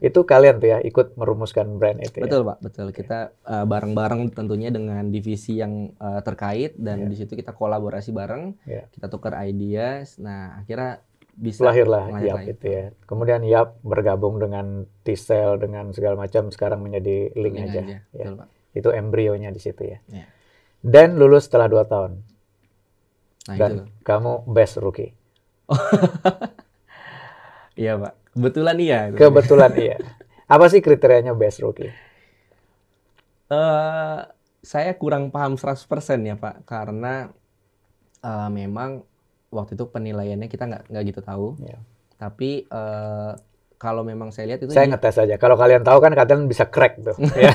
Itu kalian tuh ya ikut merumuskan brand itu. Betul ya? Pak, betul. Kita bareng-bareng tentunya dengan divisi yang terkait dan di situ kita kolaborasi bareng, kita tukar ideas. Nah, akhirnya bisa lahirlah Yap itu ya. Kemudian Yap bergabung dengan T-Cell dengan segala macam sekarang menjadi Link aja. Ya. Betul, Pak. Itu embrionya di situ ya. Dan lulus setelah 2 tahun. Nah, dan itu. Kamu best rookie. Iya Pak, kebetulan iya. Kebetulan iya. Apa sih kriterianya best rookie? Saya kurang paham 100% ya Pak, karena memang waktu itu penilaiannya kita nggak gitu tahu. Tapi kalau memang saya lihat itu saya ngetes aja. Kalau kalian tahu kan kalian bisa crack tuh. Ya.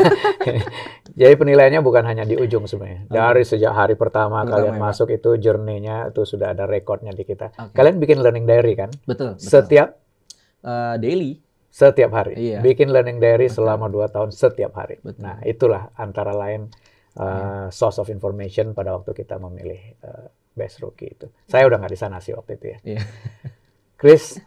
Jadi penilaiannya bukan hanya di ujung sebenarnya. Dari sejak hari pertama kalian masuk itu journey-nya itu sudah ada rekodnya di kita. Kalian bikin learning diary kan? Betul. Setiap daily. Setiap hari. Iya. Bikin learning diary selama 2 tahun setiap hari. Nah, itulah antara lain source of information pada waktu kita memilih best rookie itu. Saya udah nggak di sana sih waktu itu ya. Iya. Chris,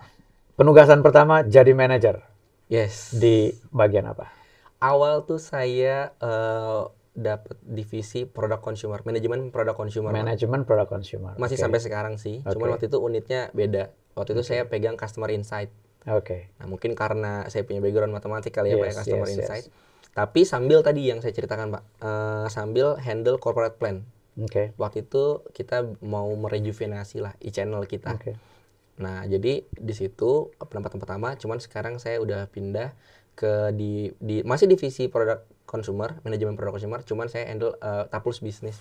penugasan pertama jadi manajer. Yes. Di bagian apa? Awal tuh saya dapat divisi produk consumer, manajemen produk consumer. Manajemen produk consumer. Masih sampai sekarang sih. Cuman waktu itu unitnya beda. Waktu itu saya pegang customer insight. Nah, mungkin karena saya punya background matematik kali ya Pak ya, customer insight. Tapi sambil tadi yang saya ceritakan Pak, sambil handle corporate plan. Waktu itu kita mau merejuvenasi lah e-channel kita. Nah, jadi di situ penempatan pertama, cuman sekarang saya udah pindah ke masih divisi produk consumer, manajemen produk consumer, cuman saya handle Tapulus bisnis.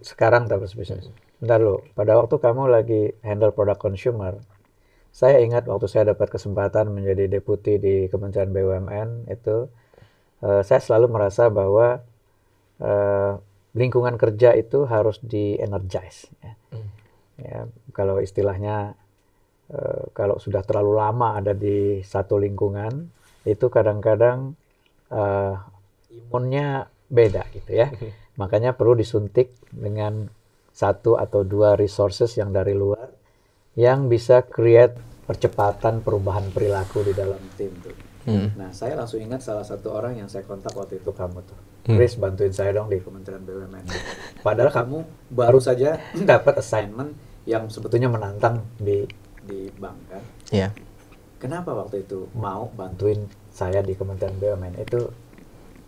Sekarang Tapulus bisnis. Bentar lu, pada waktu kamu lagi handle produk consumer, saya ingat waktu saya dapat kesempatan menjadi deputi di Kementerian BUMN itu, saya selalu merasa bahwa lingkungan kerja itu harus di-energize. Ya, kalau istilahnya, kalau sudah terlalu lama ada di satu lingkungan, itu kadang-kadang imunnya beda gitu ya. Makanya perlu disuntik dengan 1 atau 2 resources yang dari luar, yang bisa create percepatan perubahan perilaku di dalam tim tuh. Nah, saya langsung ingat salah satu orang yang saya kontak waktu itu kamu tuh. Chris, bantuin saya dong di Kementerian BUMN. Padahal kamu baru saja dapat assignment yang sebetulnya menantang di bank kan. Iya. Kenapa waktu itu mau bantuin saya di Kementerian BUMN? Itu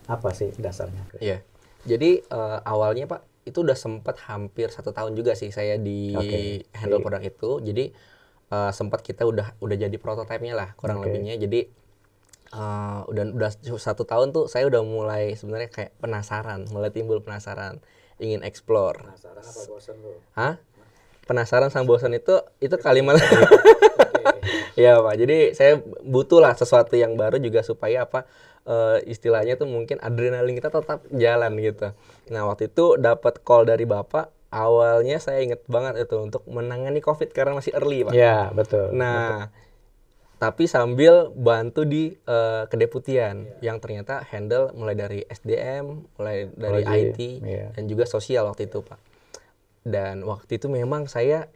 apa sih dasarnya? Iya. Jadi awalnya Pak, itu udah sempat hampir 1 tahun juga sih saya di handle produk itu. Jadi sempat kita udah jadi prototipe-nya lah kurang lebihnya. Jadi udah 1 tahun tuh saya udah mulai sebenarnya kayak mulai timbul penasaran, ingin explore. Penasaran apa bosan lu? Hah? Penasaran sama bosan itu kalimat. Ya Pak, jadi saya butuh lah sesuatu yang baru juga supaya istilahnya tuh mungkin adrenalin kita tetap jalan gitu. Nah, waktu itu dapat call dari Bapak. Awalnya saya inget banget itu untuk menangani COVID karena masih early Pak. Ya, betul. Nah, tapi sambil bantu di kedeputian yang ternyata handle mulai dari SDM, mulai dari IT dan juga sosial waktu itu Pak. Dan waktu itu memang saya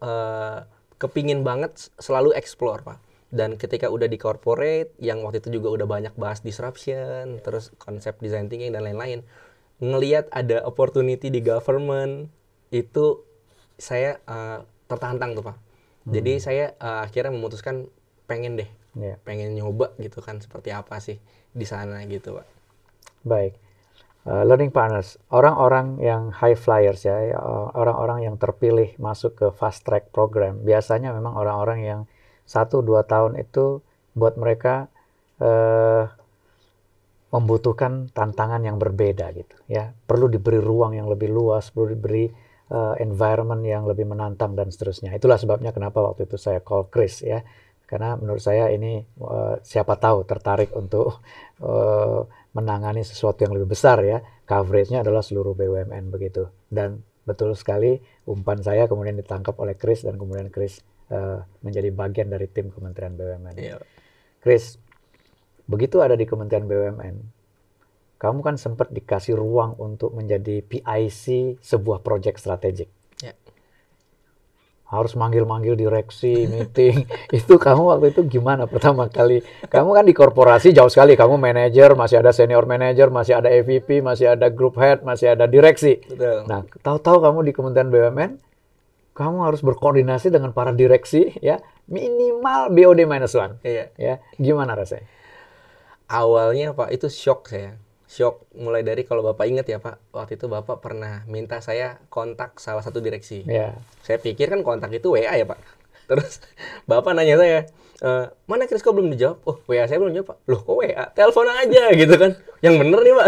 kepingin banget selalu explore Pak. Dan ketika udah di corporate, yang waktu itu juga udah banyak bahas disruption, terus konsep design thinking dan lain-lain, ngelihat ada opportunity di government, itu saya tertantang tuh Pak. Jadi saya akhirnya memutuskan pengen nyoba gitu kan, seperti apa sih di sana gitu Pak. Baik. Learning partners, orang-orang yang high flyers ya, orang-orang yang terpilih masuk ke fast track program, biasanya memang orang-orang yang 1-2 tahun itu buat mereka membutuhkan tantangan yang berbeda gitu ya. Perlu diberi ruang yang lebih luas, perlu diberi environment yang lebih menantang dan seterusnya. Itulah sebabnya kenapa waktu itu saya call Chris ya. Karena menurut saya ini siapa tahu tertarik untuk menangani sesuatu yang lebih besar ya. Coveragenya adalah seluruh BUMN begitu. Dan betul sekali umpan saya kemudian ditangkap oleh Chris dan kemudian Chris menjadi bagian dari tim Kementerian BUMN. Iya. Chris, begitu ada di Kementerian BUMN, kamu kan sempat dikasih ruang untuk menjadi PIC sebuah proyek strategik. Ya. Harus manggil-manggil direksi, meeting. Itu kamu waktu itu gimana pertama kali? Kamu kan di korporasi jauh sekali. Kamu manajer, masih ada senior manager, masih ada EVP, masih ada group head, masih ada direksi. Betul. Nah, tahu-tahu kamu di Kementerian BUMN, kamu harus berkoordinasi dengan para direksi, ya minimal BOD-1. Iya. Ya, gimana rasanya? Awalnya Pak itu shock saya. Shock mulai dari kalau Bapak ingat ya Pak, waktu itu Bapak pernah minta saya kontak salah satu direksi. Ya. Saya pikir kan kontak itu WA ya Pak. Terus Bapak nanya saya, mana Chris kok belum dijawab? Oh WA saya belum jawab Pak. Loh kok WA? Telepon aja gitu kan. Yang bener nih Pak.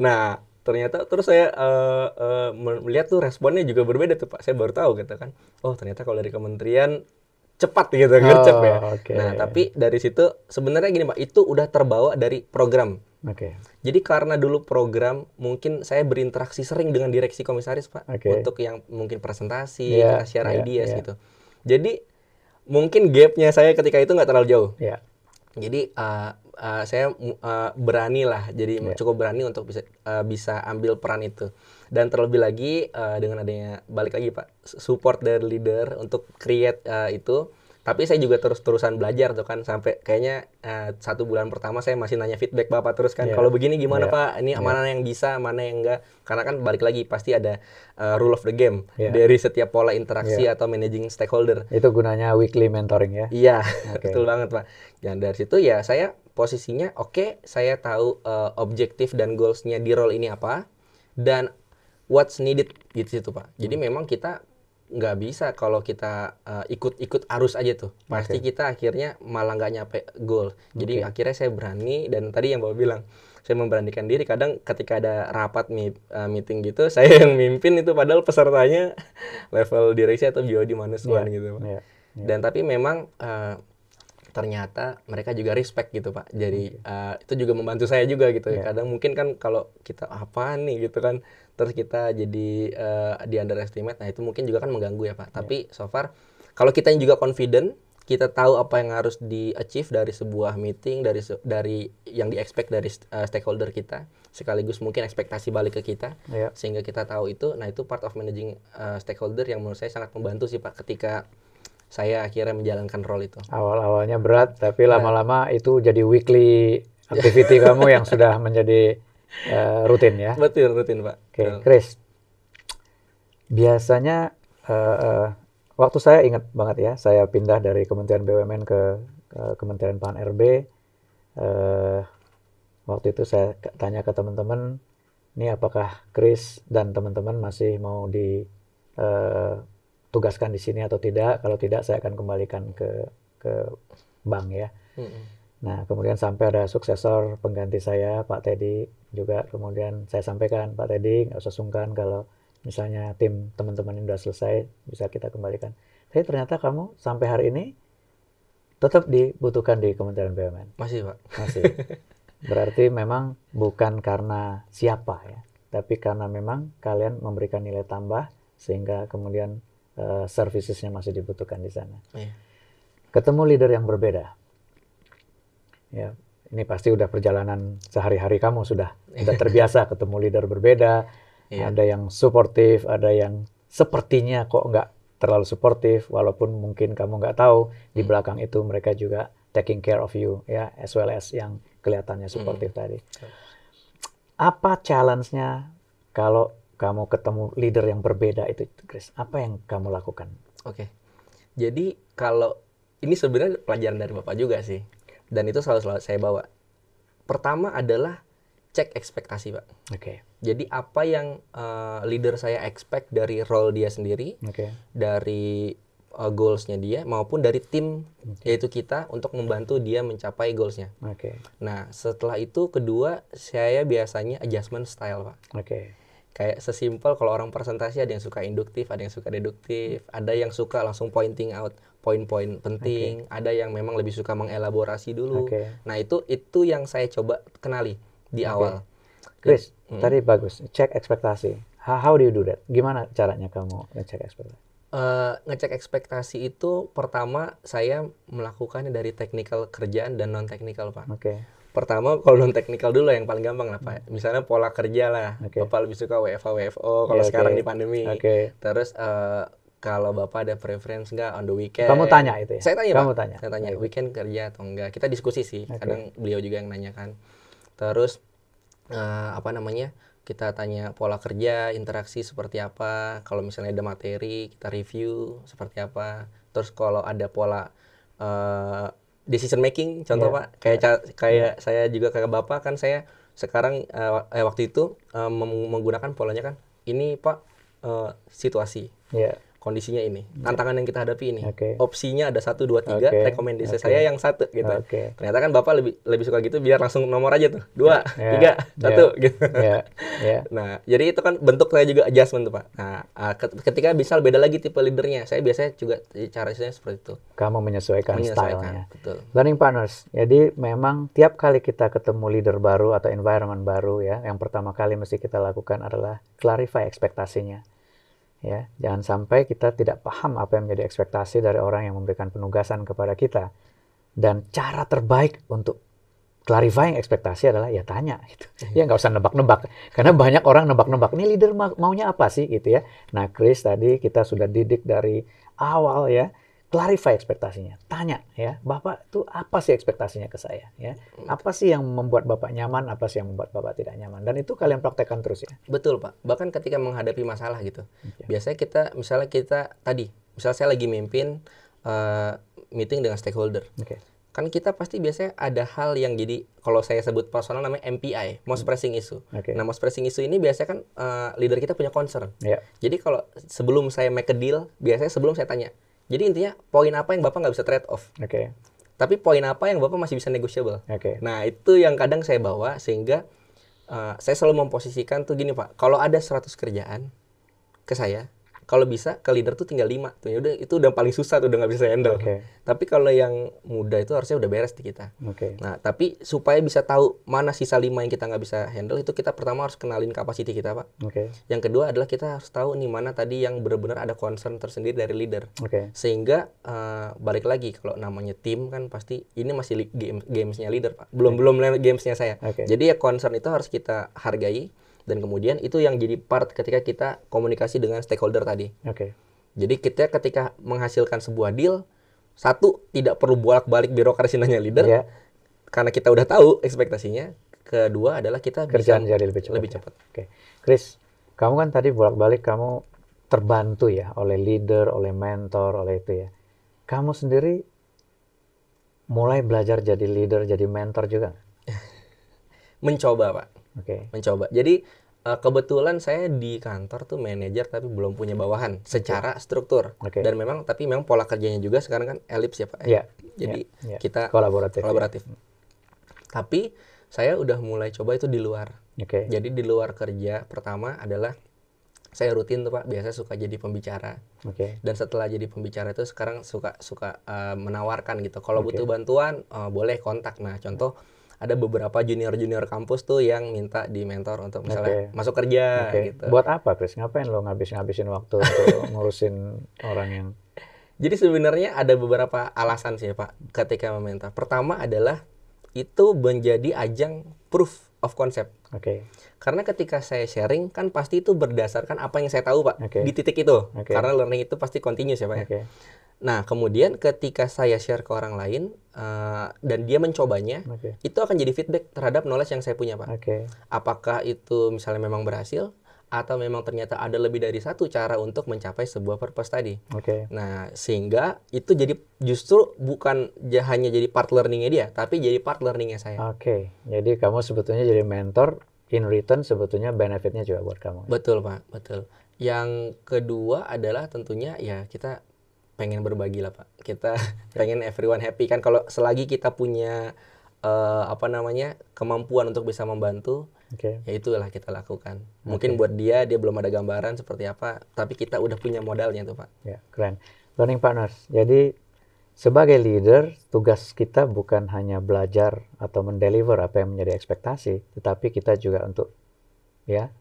Nah ternyata terus saya melihat tuh responnya juga berbeda tuh Pak. Saya baru tahu gitu kan. Oh ternyata kalau dari kementerian cepat gitu, gercep ya. Okay. Nah, tapi dari situ sebenarnya gini Pak, itu udah terbawa dari program. Oke. Jadi karena dulu program, mungkin saya berinteraksi sering dengan direksi komisaris Pak, untuk yang mungkin presentasi, kita share ideas gitu. Jadi mungkin gapnya saya ketika itu nggak terlalu jauh. Jadi saya berani lah, jadi cukup berani untuk bisa ambil peran itu. Dan terlebih lagi dengan adanya balik lagi Pak, support dari leader untuk create itu. Tapi saya juga terus-terusan belajar tuh kan, sampai kayaknya 1 bulan pertama saya masih nanya feedback Bapak terus kan. Kalau begini gimana Pak? Ini mana yang bisa, mana yang enggak? Karena kan balik lagi pasti ada rule of the game dari setiap pola interaksi atau managing stakeholder. Itu gunanya weekly mentoring ya? Iya, betul banget Pak. Dan dari situ ya saya posisinya oke, saya tahu objektif dan goals-nya di role ini apa dan what's needed gitu situ Pak. Jadi memang kita nggak bisa kalau kita ikut arus aja tuh. Pasti kita akhirnya malah nggak nyampe goal. Jadi akhirnya saya berani, dan tadi yang Bapak bilang, saya memberanikan diri. Kadang ketika ada rapat meeting gitu, saya yang mimpin itu padahal pesertanya level direksi atau BOD -1 gitu Pak. Dan tapi memang ternyata mereka juga respect gitu Pak. Jadi itu juga membantu saya juga gitu. Kadang mungkin kan kalau kita apa nih gitu kan, terus kita jadi di underestimate, nah itu mungkin juga kan mengganggu ya Pak. Tapi so far kalau kita juga confident, kita tahu apa yang harus di-achieve dari sebuah meeting, dari yang di-expect dari stakeholder kita, sekaligus mungkin ekspektasi balik ke kita, sehingga kita tahu itu. Nah itu part of managing stakeholder yang menurut saya sangat membantu sih Pak, ketika saya akhirnya menjalankan role itu. Awal-awalnya berat, tapi lama-lama itu jadi weekly activity kamu yang sudah menjadi rutin ya? Betul, rutin Pak. Oke, Chris. Biasanya, waktu saya ingat banget ya, saya pindah dari Kementerian BUMN ke Kementerian Pan RB. Waktu itu saya tanya ke teman-teman, ini apakah Chris dan teman-teman masih mau tugaskan di sini atau tidak? Kalau tidak, saya akan kembalikan ke bank ya. Nah, kemudian sampai ada suksesor pengganti saya, Pak Teddy juga. Kemudian saya sampaikan, Pak Teddy, nggak usah sungkan kalau misalnya tim teman-teman ini sudah selesai, bisa kita kembalikan. Tapi ternyata kamu sampai hari ini tetap dibutuhkan di Kementerian BUMN. Masih Pak. Masih. Berarti memang bukan karena siapa ya, tapi karena memang kalian memberikan nilai tambah sehingga kemudian servicesnya masih dibutuhkan di sana. Ketemu leader yang berbeda. Ya, ini pasti udah perjalanan sehari-hari kamu sudah terbiasa ketemu leader berbeda. Ada yang suportif, ada yang sepertinya kok nggak terlalu suportif, walaupun mungkin kamu nggak tahu di belakang itu mereka juga taking care of you ya, as well as yang kelihatannya suportif tadi. Apa challenge-nya kalau kamu ketemu leader yang berbeda itu, Chris? Apa yang kamu lakukan? Oke. Jadi kalau ini sebenarnya pelajaran dari Bapak juga sih. Dan itu selalu saya bawa. Pertama adalah cek ekspektasi, Pak. Jadi apa yang leader saya expect dari role dia sendiri, dari goals-nya dia maupun dari tim yaitu kita untuk membantu dia mencapai goals-nya. Oke. Nah, setelah itu kedua saya biasanya adjustment style, Pak. Oke. Kayak sesimpel kalau orang presentasi ada yang suka induktif, ada yang suka deduktif, ada yang suka langsung pointing out poin-poin penting, ada yang memang lebih suka mengelaborasi dulu. Nah, itu yang saya coba kenali di awal. Chris, tadi bagus, cek ekspektasi. How do you do that? Gimana caranya kamu ngecek ekspektasi? Ngecek ekspektasi itu pertama saya melakukannya dari technical kerjaan dan non technical, Pak. Pertama kalau non technical dulu yang paling gampang lah, Pak. Misalnya pola kerja lah. Bapak lebih suka WFH WFO kalau sekarang di pandemi. Terus kalau Bapak ada preference nggak on the weekend? Kamu tanya itu ya? Saya tanya, Kamu Pak. tanya. Saya tanya weekend kerja atau enggak. Kita diskusi sih. Kadang beliau juga yang nanyakan. Terus kita tanya pola kerja, interaksi seperti apa. Kalau misalnya ada materi, kita review seperti apa. Terus kalau ada pola decision making, contoh Pak, kayak saya juga kayak Bapak kan, saya sekarang waktu itu menggunakan polanya kan, ini Pak situasi, kondisinya ini, tantangan yang kita hadapi ini, opsinya ada 1, 2, 3, rekomendasi saya yang 1 gitu. Ternyata kan Bapak lebih suka gitu, biar langsung nomor aja tuh, 2, 3, 1 gitu. Nah, jadi itu kan bentuk saya juga adjustment tuh, Pak. Nah, ketika bisa beda lagi tipe leadernya, saya biasanya juga caranya seperti itu. Kamu menyesuaikan stylenya. Betul. Learning partners. Jadi memang tiap kali kita ketemu leader baru atau environment baru ya, yang pertama kali mesti kita lakukan adalah clarify ekspektasinya. Ya, jangan sampai kita tidak paham apa yang menjadi ekspektasi dari orang yang memberikan penugasan kepada kita. Dan cara terbaik untuk clarifying ekspektasi adalah ya tanya gitu. Ya nggak usah nebak-nebak. Karena banyak orang nebak-nebak, ini leader maunya apa sih gitu ya. Nah, Chris tadi kita sudah didik dari awal ya. Clarify ekspektasinya, tanya ya, Bapak tuh apa sih ekspektasinya ke saya ya, apa sih yang membuat Bapak nyaman, apa sih yang membuat Bapak tidak nyaman, dan itu kalian praktekkan terus ya. Betul Pak, bahkan ketika menghadapi masalah gitu, biasanya misalnya kita saya lagi mimpin meeting dengan stakeholder, kan kita pasti biasanya ada hal yang jadi, kalau saya sebut personal namanya MPI, most pressing issue. Nah, most pressing issue ini biasanya kan leader kita punya concern. Jadi kalau sebelum saya make a deal, biasanya sebelum saya tanya. Jadi intinya poin apa yang Bapak nggak bisa trade off. Tapi poin apa yang Bapak masih bisa negotiable. Nah, itu yang kadang saya bawa sehingga saya selalu memposisikan tuh gini Pak. Kalau ada 100 kerjaan ke saya, kalau bisa ke leader tuh tinggal 5. Tuh, yaudah, itu udah paling susah tuh, udah nggak bisa handle. Tapi kalau yang muda itu harusnya udah beres di kita. Nah, tapi supaya bisa tahu mana sisa 5 yang kita nggak bisa handle, itu kita pertama harus kenalin kapasiti kita Pak. Yang kedua adalah kita harus tahu nih mana tadi yang benar-benar ada concern tersendiri dari leader. Sehingga balik lagi, kalau namanya tim kan pasti ini masih gamesnya leader Pak. Belum gamesnya saya. Jadi ya concern itu harus kita hargai. Dan kemudian itu yang jadi part ketika kita komunikasi dengan stakeholder tadi. Jadi kita ketika menghasilkan sebuah deal, satu, tidak perlu bolak-balik birokrasi nanya leader, karena kita udah tahu ekspektasinya. Kedua adalah kita kerjaan bisa jadi lebih cepat. Chris, kamu kan tadi bolak-balik kamu terbantu ya oleh leader, oleh mentor, oleh itu ya. Kamu sendiri mulai belajar jadi leader, jadi mentor juga? Mencoba Pak. Mencoba. Jadi kebetulan saya di kantor tuh manajer tapi belum punya bawahan secara struktur. Dan memang pola kerjanya juga sekarang kan elips ya Pak. Jadi kita kolaboratif. Tapi saya udah mulai coba itu di luar. Jadi di luar kerja pertama adalah saya rutin tuh Pak, biasa suka jadi pembicara. Dan setelah jadi pembicara itu sekarang suka menawarkan gitu. Kalau butuh bantuan boleh kontak. Nah, contoh ada beberapa junior kampus tuh yang minta di mentor untuk misalnya masuk kerja gitu. Buat apa, Chris? Ngapain lo ngabisin waktu untuk ngurusin orang yang... Jadi sebenarnya ada beberapa alasan sih Pak ketika meminta. Pertama adalah itu menjadi ajang proof of concept. Karena ketika saya sharing kan pasti itu berdasarkan apa yang saya tahu Pak di titik itu. Karena learning itu pasti continuous ya Pak ya. Nah, kemudian ketika saya share ke orang lain dan dia mencobanya, itu akan jadi feedback terhadap knowledge yang saya punya Pak. Apakah itu misalnya memang berhasil atau memang ternyata ada lebih dari satu cara untuk mencapai sebuah purpose tadi. Nah, sehingga itu jadi justru bukan hanya jadi part learningnya dia, tapi jadi part learningnya saya. Jadi kamu sebetulnya jadi mentor, in return sebetulnya benefitnya juga buat kamu. Betul Pak, betul. Yang kedua adalah tentunya ya kita pengen berbagi lah Pak. Kita pengen everyone happy kan, kalau selagi kita punya kemampuan untuk bisa membantu, ya itulah kita lakukan. Mungkin buat dia belum ada gambaran seperti apa, tapi kita udah punya modalnya tuh Pak. Ya, keren. Learning partners. Jadi sebagai leader, tugas kita bukan hanya belajar atau mendeliver apa yang menjadi ekspektasi, tetapi kita juga untuk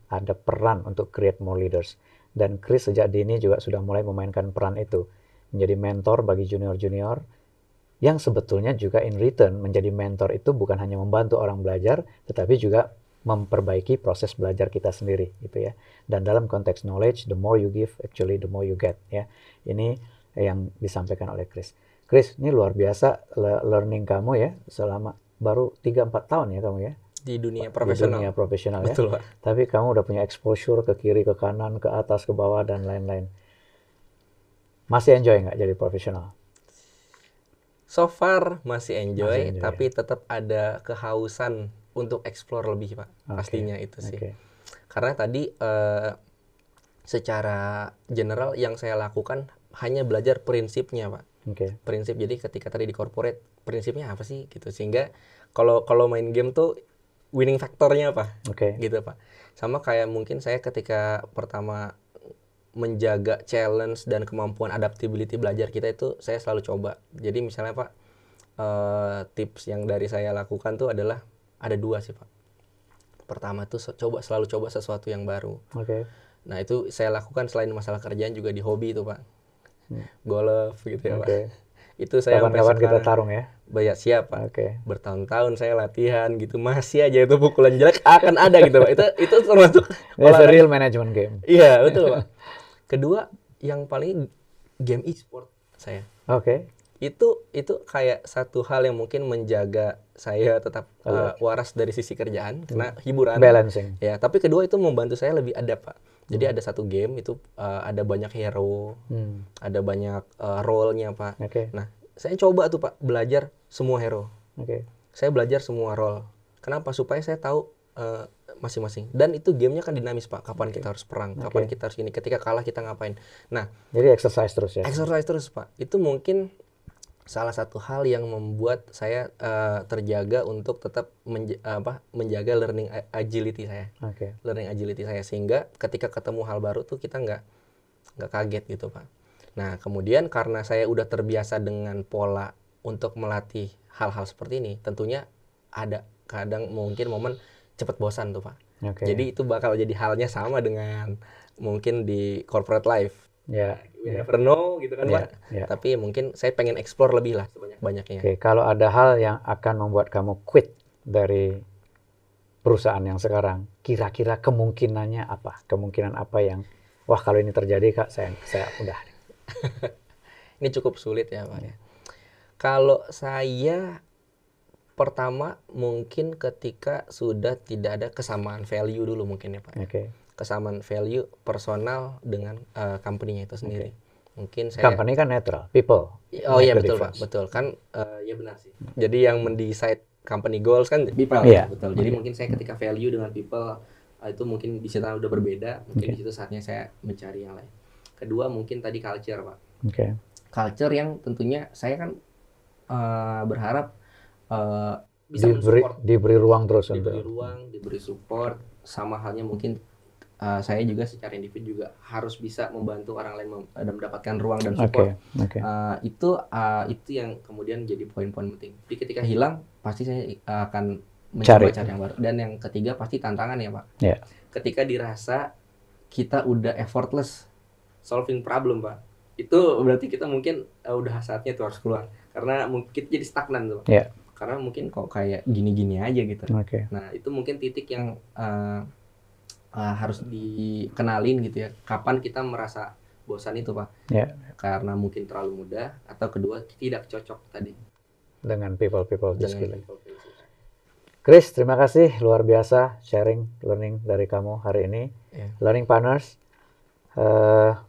ada peran untuk create more leaders. Dan Chris sejak dini juga sudah mulai memainkan peran itu, menjadi mentor bagi junior-junior, yang sebetulnya juga in return menjadi mentor itu bukan hanya membantu orang belajar, tetapi juga memperbaiki proses belajar kita sendiri, gitu ya. Dan dalam konteks knowledge, the more you give, actually the more you get, ya. Ini yang disampaikan oleh Chris. Chris, ini luar biasa learning kamu ya, selama baru 3-4 tahun ya kamu ya. Di dunia profesional. Di dunia profesional ya. Betul, Pak. Tapi kamu udah punya exposure ke kiri, ke kanan, ke atas, ke bawah, dan lain-lain. Masih enjoy nggak jadi profesional? So far masih enjoy, tapi tetap ada kehausan untuk explore lebih Pak. Pastinya itu sih. Karena tadi secara general yang saya lakukan hanya belajar prinsipnya Pak. Prinsip, jadi ketika tadi di corporate prinsipnya apa sih gitu, sehingga kalau main game tuh winning faktornya apa gitu Pak. Sama kayak mungkin saya ketika pertama menjaga challenge dan kemampuan adaptability belajar kita itu saya selalu coba. Jadi misalnya Pak, tips yang dari saya lakukan tuh adalah ada 2 sih Pak. Pertama tuh selalu coba sesuatu yang baru. Nah itu saya lakukan selain masalah kerjaan juga di hobi itu Pak. Golf gitu ya Pak. Itu saya kapan-kapan kita tarung ya. Banyak siap Pak. Bertahun-tahun saya latihan gitu, masih aja itu pukulan jelek akan ada gitu Pak. Itu termasuk real management game. Iya betul Pak. Kedua yang paling game e-sport saya. Itu kayak satu hal yang mungkin menjaga saya tetap waras dari sisi kerjaan karena hiburan. Balancing. Ya, tapi kedua itu membantu saya lebih adapt Pak. Jadi ada satu game itu ada banyak hero, ada banyak role-nya Pak. Nah, saya coba tuh Pak belajar semua hero. Saya belajar semua role. Kenapa? Supaya saya tahu masing-masing. Dan itu gamenya kan dinamis Pak. Kapan kita harus perang, kapan kita harus ini. Ketika kalah kita ngapain. Nah, jadi exercise terus ya. Exercise terus Pak. Itu mungkin salah satu hal yang membuat saya terjaga untuk tetap menjaga learning agility saya. Learning agility saya, sehingga ketika ketemu hal baru tuh kita nggak kaget gitu Pak. Nah kemudian karena saya udah terbiasa dengan pola untuk melatih hal-hal seperti ini, tentunya ada kadang mungkin momen cepat bosan tuh Pak. Jadi itu bakal jadi halnya sama dengan mungkin di corporate life. We never know gitu kan Pak. Tapi mungkin saya pengen explore lebih lah sebanyak-banyaknya. Kalau ada hal yang akan membuat kamu quit dari perusahaan yang sekarang, kira-kira kemungkinannya apa? Kemungkinan apa yang wah kalau ini terjadi Kak, saya udah. Ini cukup sulit ya Pak ya. Kalau saya pertama mungkin ketika sudah tidak ada kesamaan value dulu mungkin ya Pak. Kesamaan value personal dengan company-nya itu sendiri. Mungkin saya company kan netral, people. Oh iya betul Pak, betul kan ya benar sih. Jadi yang mendecide company goals kan people. Betul. Jadi mungkin saya ketika value dengan people itu mungkin di situ udah berbeda, mungkin di situ saatnya saya mencari yang lain. Kedua mungkin tadi culture Pak. Culture yang tentunya saya kan berharap bisa diberi ruang terus, diberi support, sama halnya mungkin saya juga secara individu juga harus bisa membantu orang lain dan mendapatkan ruang dan support. Itu yang kemudian jadi poin-poin penting. Tapi ketika hilang pasti saya akan mencoba cari yang baru. Dan yang ketiga pasti tantangan ya Pak. Ketika dirasa kita udah effortless solving problem Pak, itu berarti kita mungkin udah saatnya tuh harus keluar. Karena mungkin kita jadi stagnan tuh Pak. Karena mungkin kok kayak gini-gini aja gitu. Nah itu mungkin titik yang harus dikenalin gitu ya. Kapan kita merasa bosan itu Pak? Karena mungkin terlalu mudah, atau kedua tidak cocok tadi dengan people skill. Chris, terima kasih luar biasa sharing learning dari kamu hari ini. Learning partners,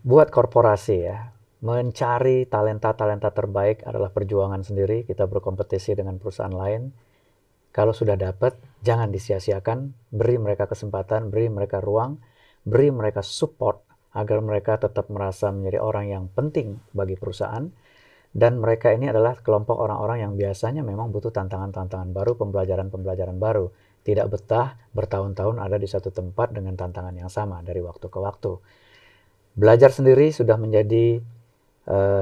buat korporasi ya, mencari talenta terbaik adalah perjuangan sendiri. Kita berkompetisi dengan perusahaan lain. Kalau sudah dapat, jangan disia-siakan. Beri mereka kesempatan, beri mereka ruang, beri mereka support agar mereka tetap merasa menjadi orang yang penting bagi perusahaan. Dan mereka ini adalah kelompok orang-orang yang biasanya memang butuh tantangan-tantangan baru, pembelajaran-pembelajaran baru. Tidak betah bertahun-tahun ada di satu tempat dengan tantangan yang sama dari waktu ke waktu. Belajar sendiri sudah menjadi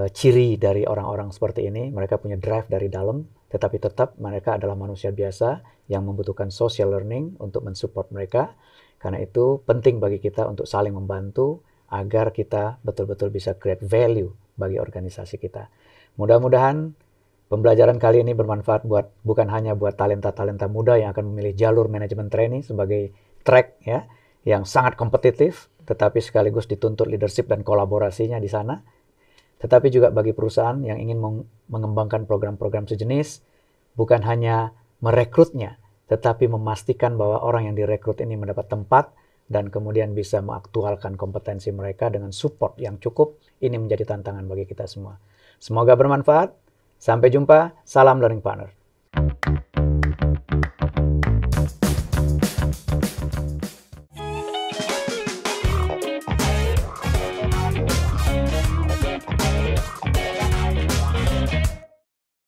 ciri dari orang-orang seperti ini. Mereka punya drive dari dalam, tetapi tetap mereka adalah manusia biasa yang membutuhkan social learning untuk mensupport mereka. Karena itu penting bagi kita untuk saling membantu agar kita betul-betul bisa create value bagi organisasi kita. Mudah-mudahan pembelajaran kali ini bermanfaat bukan hanya buat talenta-talenta muda yang akan memilih jalur manajemen training sebagai track ya yang sangat kompetitif, tetapi sekaligus dituntut leadership dan kolaborasinya di sana. Tetapi juga bagi perusahaan yang ingin mengembangkan program-program sejenis, bukan hanya merekrutnya, tetapi memastikan bahwa orang yang direkrut ini mendapat tempat dan kemudian bisa mengaktualkan kompetensi mereka dengan support yang cukup. Ini menjadi tantangan bagi kita semua. Semoga bermanfaat. Sampai jumpa. Salam Learning Partner.